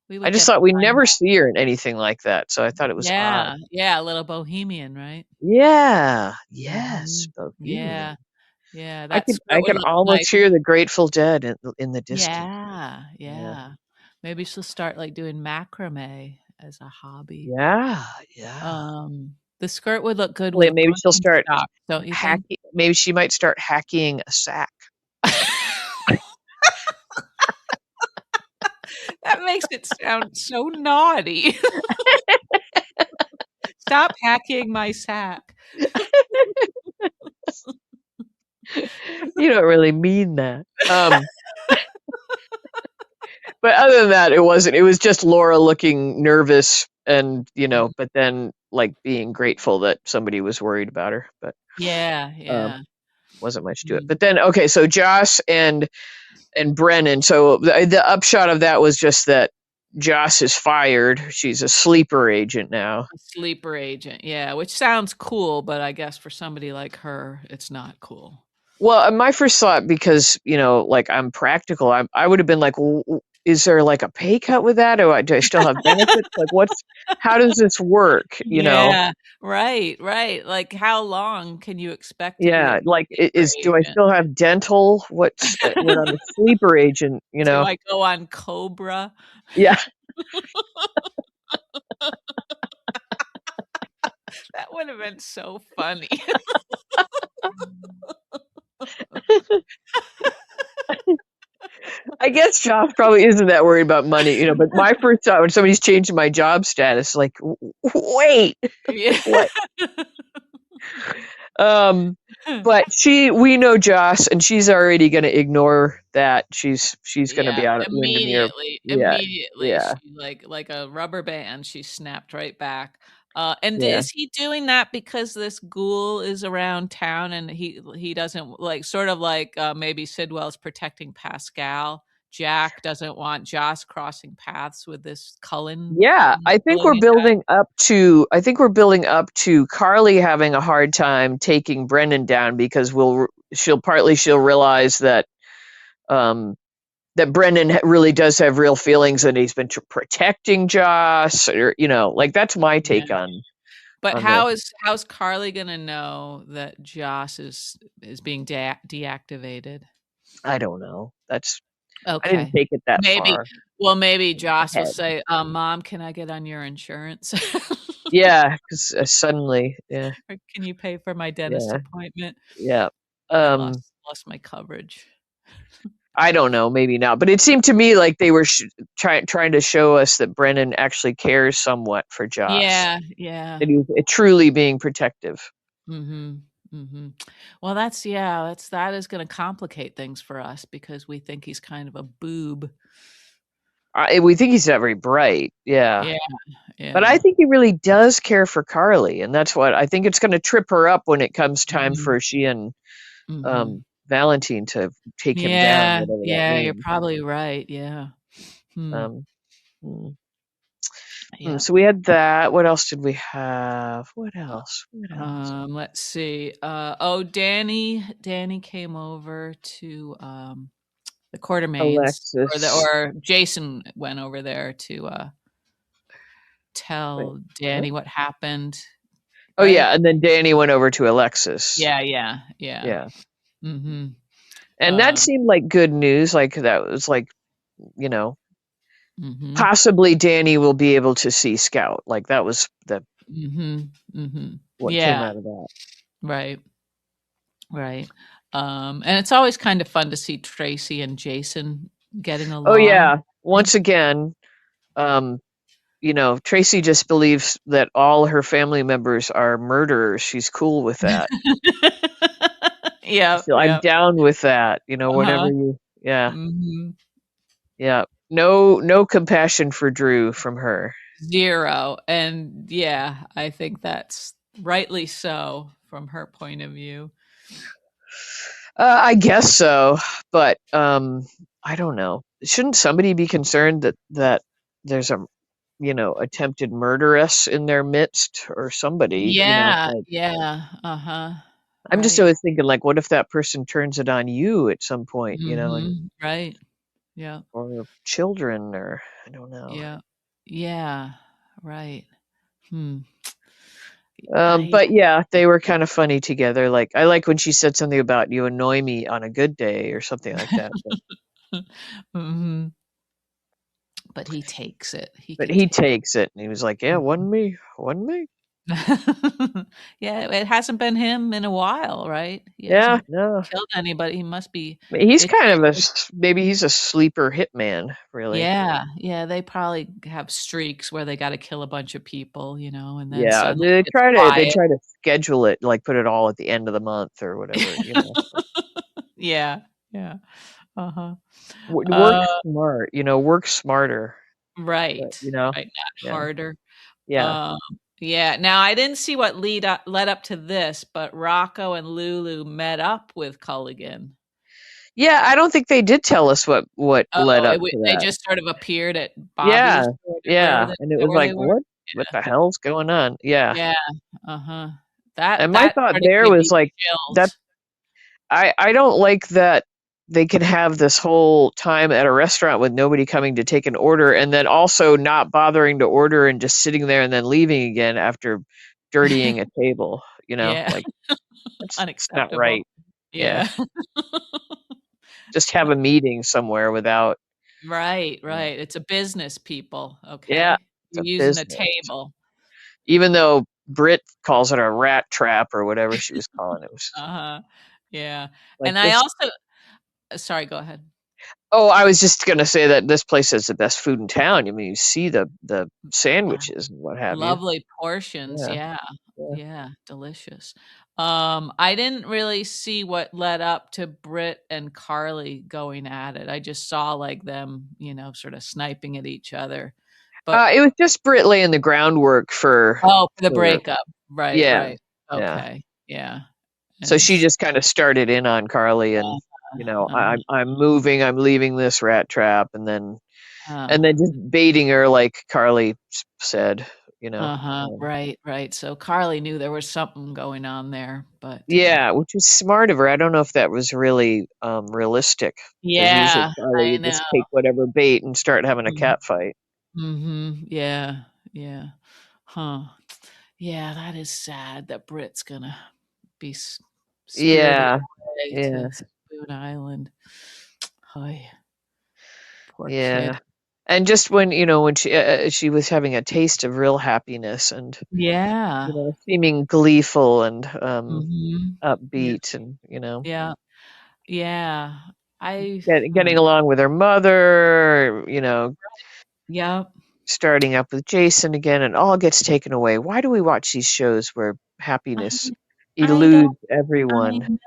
We I would just get to thought we find never out. see her in anything like that, so I thought it was odd. Yeah, yeah, a little bohemian, right? Yeah, yes, Mhm. Yeah, Bohemian. yeah, that skirt I would can look nice. almost hear the Grateful Dead in the distance. Yeah, Yeah, yeah. Maybe she'll start, like, doing macrame as a hobby. yeah, yeah. The skirt would look good Wait, with maybe she'll start Birkenstocks, don't you think? hacking. Maybe she might start hacking a sack. That makes it sound so naughty. Stop hacking my sack. You don't really mean that. But other than that, it wasn't. It was just Laura looking nervous and, Mhm. but then like being grateful that somebody was worried about her. But Yeah, um, yeah. wasn't much to it. Mhm. But then okay, so Joss and Brennan. So the upshot of that was just that Joss is fired. She's a sleeper agent now. A sleeper agent, yeah, which sounds cool, but I guess for somebody like her, it's not cool. Well, my first thought, because like I'm practical, I would have been like, well, is there like a pay cut with that, or do I still have benefits? Like, how does this work? Yeah, right, right. Like, how long can you expect to be a Yeah, like sleeper do I agent? still have dental? What's when I'm a sleeper agent? Do I go on Cobra? Yeah. That would have been so funny. I guess Josh probably isn't that worried about money, but my first thought when somebody's changing my job status, like, wait, Yeah. what? Um, but we know Joss, and she's already going to ignore that. She's going to be Yeah, out at Windermere. Yeah, immediately, yeah, she like a rubber band, she snapped right back. And yeah. is he doing that because this ghoul is around town and he doesn't like sort of like, maybe Sidwell's protecting Pascal? Jack doesn't want Joss crossing paths with this Yeah, Cullen guy? I think we're building up to Carly having a hard time taking Brendan down because she'll realize that um that Brendan really does have real feelings and he's been protecting Joss, or like that's my Yeah. take But on this. how's Carly gonna know that Joss is being deactivated? I don't know. I didn't Okay. take it that Maybe far maybe Joss will ahead. say, "Mom, can I get on your insurance?" Yeah, because suddenly, yeah, Or, "Can you pay for my dentist yeah, appointment? yeah. I Um, lost my coverage." I don't know, maybe not, but it seemed to me like they were trying to show us that Brennan actually cares somewhat for Joss, Yeah, yeah. that he's truly being protective. Mhm, mhm. Well, that is gonna complicate things for us because we think he's kind of a boob. We think he's not very bright, yeah, Yeah, but I yeah. think he really does care for Carly, and that's what I think it's going to trip her up when it comes time Mhm, for she and mhm. Valentine to take him down, Yeah, whatever that yeah, you're means. probably right, yeah. Hmm, Um, mm, yeah. so we had that. What else did we have? What else? What else? Let's see. Oh, Danny came over to the Quartermains, Alexis. or Jason went over there to Wait, tell what? Danny what happened, Oh right? yeah, and then Danny went over to Alexis. Yeah, yeah, yeah. Yeah, Mhm. and that Um, seemed like good news. Like that was like you know mhm. possibly Danny will be able to see Scout. Like that was the Mhm. Mhm. what came Yeah, out of that. right. Right. And it's always kind of fun to see Tracy and Jason getting Oh along, yeah, I think. once again, um, Tracy just believes that all her family members are murderers. She's cool with that. Yeah, So I'm yeah. down with that. Whenever Uh-huh. yeah, Mhm. yeah. No compassion for Drew from her. 0, and yeah, I think that's rightly so from her point of view. I guess so, but I don't know. Shouldn't somebody be concerned that there's a attempted murderess in their midst or somebody? Yeah, Like yeah, uh-huh. I'm just Right. always thinking like, what if that person turns it on you at some point? And Mhm. Right. Yeah, or children, or I don't know. yeah. Yeah, right. Hmm. I But yeah, they were kind of funny together. Like I like when she said something about you annoy me on a good day or something like that. Mhm. But he takes it. He But can he take takes it and he was like, "Yeah, Mhm. wasn't me, wasn't me." Yeah, it hasn't been him in a while, right? He Yeah, hasn't no. killed anybody. He must be He's it kind it of it maybe he's a sleeper hitman, really. Yeah, yeah, they probably have streaks where they gotta kill a bunch of people, and then Yeah, suddenly it's they quiet. try to schedule it, like put it all at the end of the month or whatever. Yeah, yeah, uh-huh. Work Uh, smart, work smarter, but, right, right, not yeah, harder. yeah. Um, yeah, now I didn't see what led up to this, but Rocco and Lulu met up with Culligan. Yeah, I don't think they did tell us what led Oh, up to they that. just sort of appeared at Yeah, Bobby's, where yeah, they and it yeah, was where like, they were? What the hell's going on?" Yeah, Yeah, uh-huh. That and my that thought sort of there gave was me like, that chills. I don't like that they can have this whole time at a restaurant with nobody coming to take an order, and then also not bothering to order and just sitting there and then leaving again after dirtying a table, Yeah, like, it's not unacceptable. right. Yeah, Yeah. just have a meeting somewhere without Right, yeah, right. It's a business, people, yeah, okay? it's a You're using a business. table. Even though Britt calls it a rat trap or whatever she was calling it, was Uh-huh. Yeah, like and I this. also sorry, go ahead. Oh, I was just gonna say that this place has the best food in town. I mean, you see the Uh, sandwiches and what have you. Lovely portions, Yeah, yeah. yeah. Yeah, delicious. I didn't really see what led up to Britt and Carly going at it. I just saw like them, sort of sniping at each other. But It was just Britt laying the groundwork for oh, for the for breakup. Right, yeah, right. yeah. Okay. Yeah. So And she just kind of started in on Carly, and uh, I'm moving, I'm leaving this rat trap, uh, and then just baiting her like Carly said, right, right. So Carly knew there was something going on there, but yeah, which was smart of her. I don't know if that was really realistic because usually yeah, Carly I would know. just take whatever bait and start having a Mm, cat fight. yeah, yeah. Huh. Yeah, that is sad that Brit's gonna be spirited Yeah, away to yeah, Spoon Island. Ay, poor kid. yeah. And just when when she was having a taste of real happiness and Yeah. seeming gleeful and Yeah, upbeat and yeah, yeah. I getting along with her mother, Yep. starting up with Jason again, and all gets taken away. Why do we watch these shows where I happiness I don't eludes everyone?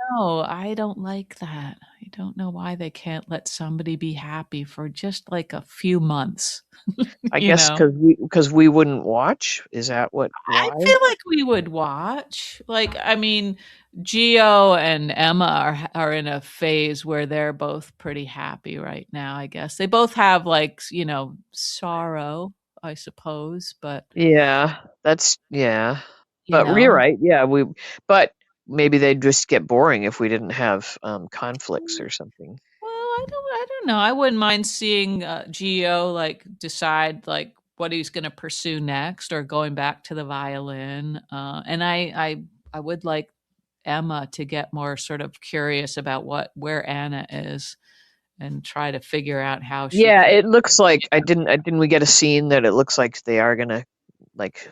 I don't like that. I don't know why they can't let somebody be happy for just, like, a few months, I you guess know? because we wouldn't watch. Is that I why? feel like we would watch. Like, I mean, Gio and Emma are in a phase where they're both pretty happy right now, I guess. They both have, like, sorrow, I suppose, but, Yeah, yeah. you But you're know? right. Yeah, but maybe they'd just get boring if we didn't have conflicts or something. Well, I don't know. I wouldn't mind seeing, Gio, like, decide, like, what he's gonna pursue next or going back to the violin, and I would like Emma to get more sort of curious about where Anna is and try to figure out how she Yeah, could. it looks like I didn't we get a scene that it looks like they are gonna like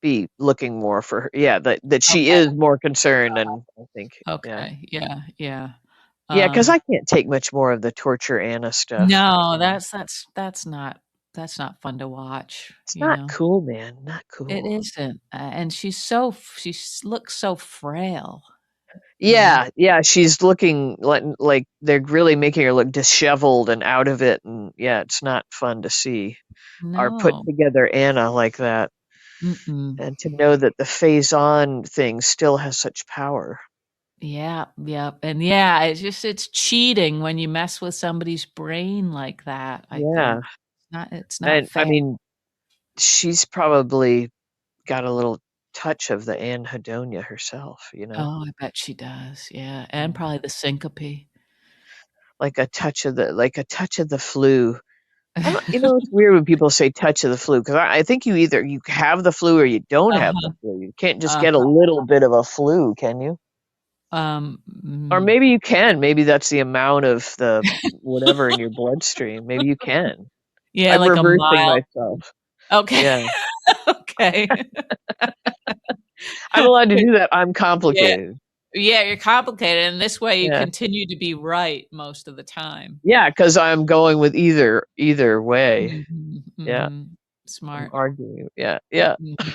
be looking more for her. Yeah, that she Okay, is more concerned and I think yeah. okay, yeah, yeah. Yeah, because Um, I can't take much more of the torture Anna stuff. no, that's not fun to watch, It's you not know? cool, man. Not It cool. isn't, and looks so frail, you know? Yeah, yeah, she's looking like they're really making her look disheveled and out of it, and yeah, it's not fun to see our put No. together Anna like that, Mm-mm. and to know that the phase on thing still has such power. Yeah, yep, and yeah, it's cheating when you mess with somebody's brain like that, I Yeah, think. It's not and I fair. mean, she's probably got a little touch of the anhedonia herself, Oh, I bet she does, yeah, and Mm. probably the syncope. Like a touch of the flu. I don't, it's weird when people say touch of the flu because I think you have the flu or you don't have the Uh-huh, flu. You can't just get a uh-huh, little bit of a flu, can you? Or mm. maybe you can. Maybe that's the amount of the whatever in your bloodstream. Maybe you can. Yeah, I'm like a reversing mild. myself. Okay. Yeah. Okay. I'm allowed to do that. I'm Yeah, complicated. yeah, you're complicated, and this way you Yeah. continue to be right most of the time. Yeah, because I'm going with either way. Mhm, Yeah. mhm. I'm Smart. arguing. Yeah. Yeah. Mhm.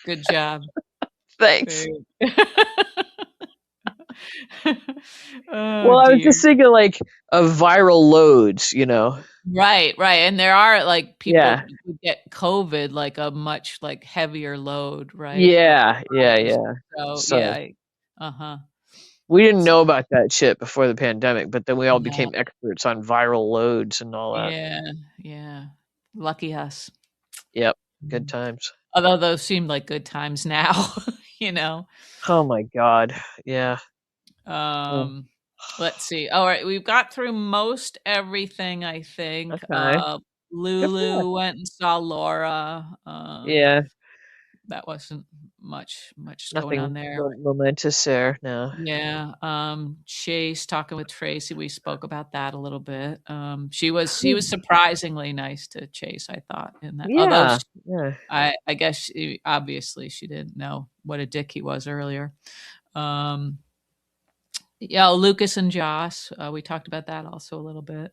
Good job. Thanks. Very Oh, Well, I was dear. just thinking like of viral loads. Right, right, and there are, like, people Yeah. who get COVID, like, a much, like, heavier load, right? Like, Yeah. Yeah. virus. Yeah. So, yeah, So uh-huh. we didn't So know about that shit before the pandemic, but then we all no. became experts on viral loads and all that. Yeah, yeah. Lucky us. Yep. Good Mhm. times. Although those seem like good times now, you know? Oh my God. Yeah. Oh. Um, let's see. Alright, we've got through most everything, I think. Okay. Good for us. Lulu went and saw Laura. Yeah. That wasn't much going on Nothing there. momentous there. No. Yeah, Chase talking with Tracy, we spoke about that a little bit. She was surprisingly nice to Chase, I thought, in that although Yeah. Yeah. I guess obviously she didn't know what a dick he was earlier. Um, yeah, Lucas and Joss, we talked about that also a little bit,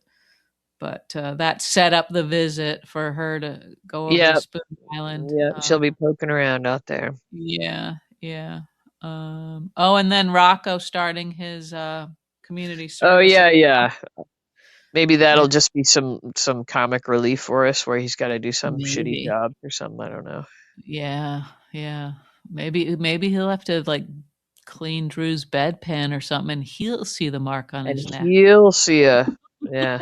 but, that set up the visit for her to go over to Yep. Spoon Island. Yep. She'll be poking around out there. Yeah, yeah. Oh, and then Rocco starting his community Oh service. yeah, yeah. Maybe Yeah, that'll just be some comic relief for us, where he's got to do some shitty maybe. job or something. I don't know. Yeah, yeah. Maybe he'll have to like clean Drew's bedpan or something, and he'll see the mark on And his neck. he'll see a yeah.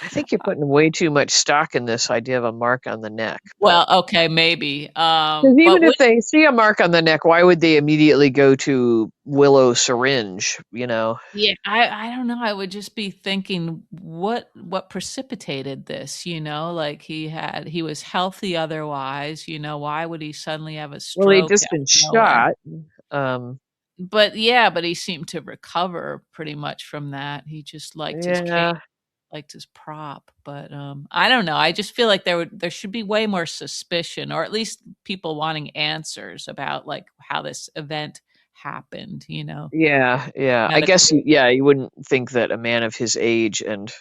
I think you're putting way too much stock in this idea of a mark on the neck, but Well, okay, maybe. because But even if would they see a mark on the neck, why would they immediately go to Willow syringe? You know? yeah, I don't know. I would just be thinking what precipitated this, like he was healthy otherwise, why would he suddenly have a Well, he'd stroke out just been of nowhere? shot. Um, But yeah, but he seemed to recover pretty much from that. He just liked his cane, yeah, liked his prop, but I don't know. I just feel like there should be way more suspicion, or at least people wanting answers about like how this event happened, yeah, yeah. I guess, medically. yeah, you wouldn't think that a man of his age and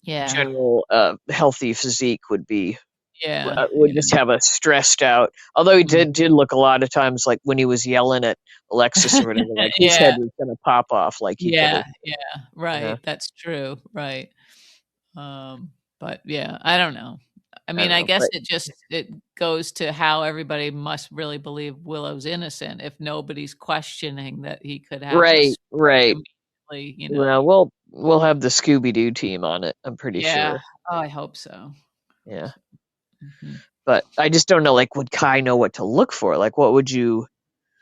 Yeah. general healthy physique Yeah. would Yeah. just have a stressed out. Although he Mm. did look a lot of times like when he was yelling at Alexis or whatever, like his head Yeah. was gonna pop off, like he could have, Yeah. Yeah. you know. Right. That's true. Right. But yeah, I don't know. I I mean, don't I know, guess but it goes to how everybody must really believe Willow's innocent if nobody's questioning that he could have the right, stroke right. immediately. Well, we'll have the Scooby Doo team on it. I'm pretty Yeah. sure. Oh, I hope so. Hope Yeah, so. Mhm. but I just don't know. Like, would Kai know what to look for? Like, what would you?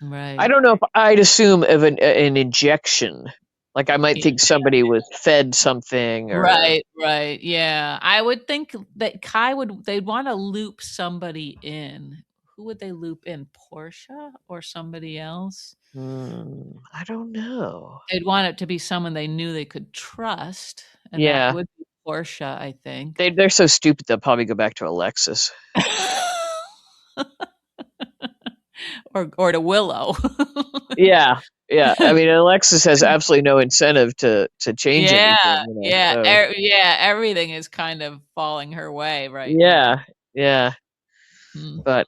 I Right. don't know if I'd assume of an injection. Like, I might Yeah. think somebody was fed something or Right, right. Yeah. I would think that they'd want to loop somebody in. Who would they loop in? Portia or somebody else? I don't know. They'd want it to be someone they knew they could trust, and that Yeah, would be Portia, I think. they're so stupid they'll probably go back to Alexis. Or to Willow. Yeah, yeah. I mean, Alexis has absolutely no incentive to change Yeah, anything, yeah, So yeah, everything is kind of falling her way right now. yeah, yeah. Mm. But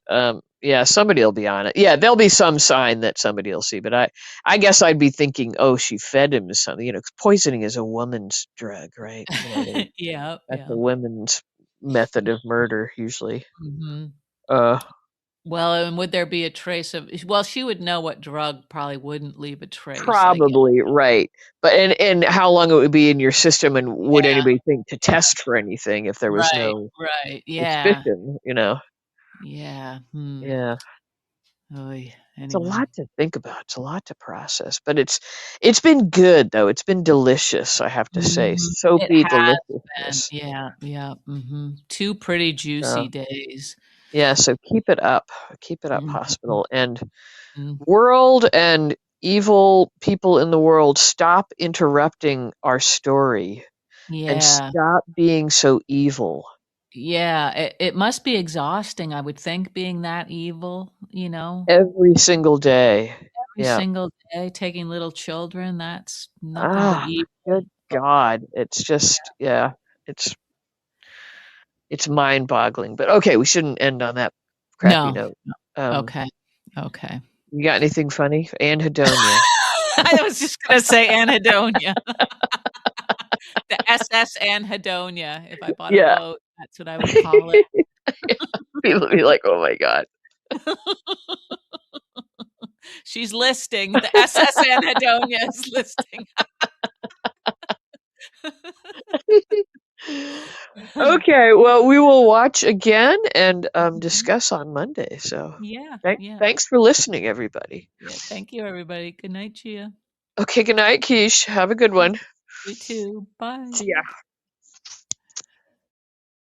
yeah, somebody'll be on it. Yeah, there'll be some sign that somebody'll see. But I guess I'd be thinking, oh, she fed him something. 'Cause poisoning is a woman's drug, right? Yeah, That's a yeah. women's method of murder usually. Mhm. Uh, Well, and would there be a trace of well, she would know what drug probably wouldn't leave a trace, I guess. Probably right. But and how long it would be in your system, and would Yeah, anybody think to test for anything if there was right, no right, yeah, suspicion? yeah, hmm. Yeah. Oy, It's a anyway. lot to think about. It's a lot to process, but it's been good though. It's been delicious, I have to say. Mhm. It Soapy has been, deliciousness. yeah, yeah, mhm. 2 pretty juicy So, days. yeah, so keep it up. Keep it up, Mhm, hospital. And mm. world and evil people in the world, stop interrupting our story and Yeah, stop being so evil yeah, it must be exhausting, I would think, being that evil, every single day. every Yeah. single day, taking little children, that's nothing but Ah, evil. good God. It's just, yeah, it's it's mind-boggling. But okay, we shouldn't end on that crappy No. note. Okay. Okay. You got anything funny? Anhedonia. I was just gonna say anhedonia. The SS anhedonia. If I bought a Yeah. boat, that's what I would call it. People be like, "Oh my god." She's listing. The SS anhedonia is listing. Okay, well, we will watch again and discuss on Monday. So, Yeah, yeah, thanks for listening, everybody. yeah. Thank you, everybody. Good night, Chia. Okay, good night, Keish. Have a good one. You too. Bye. See ya.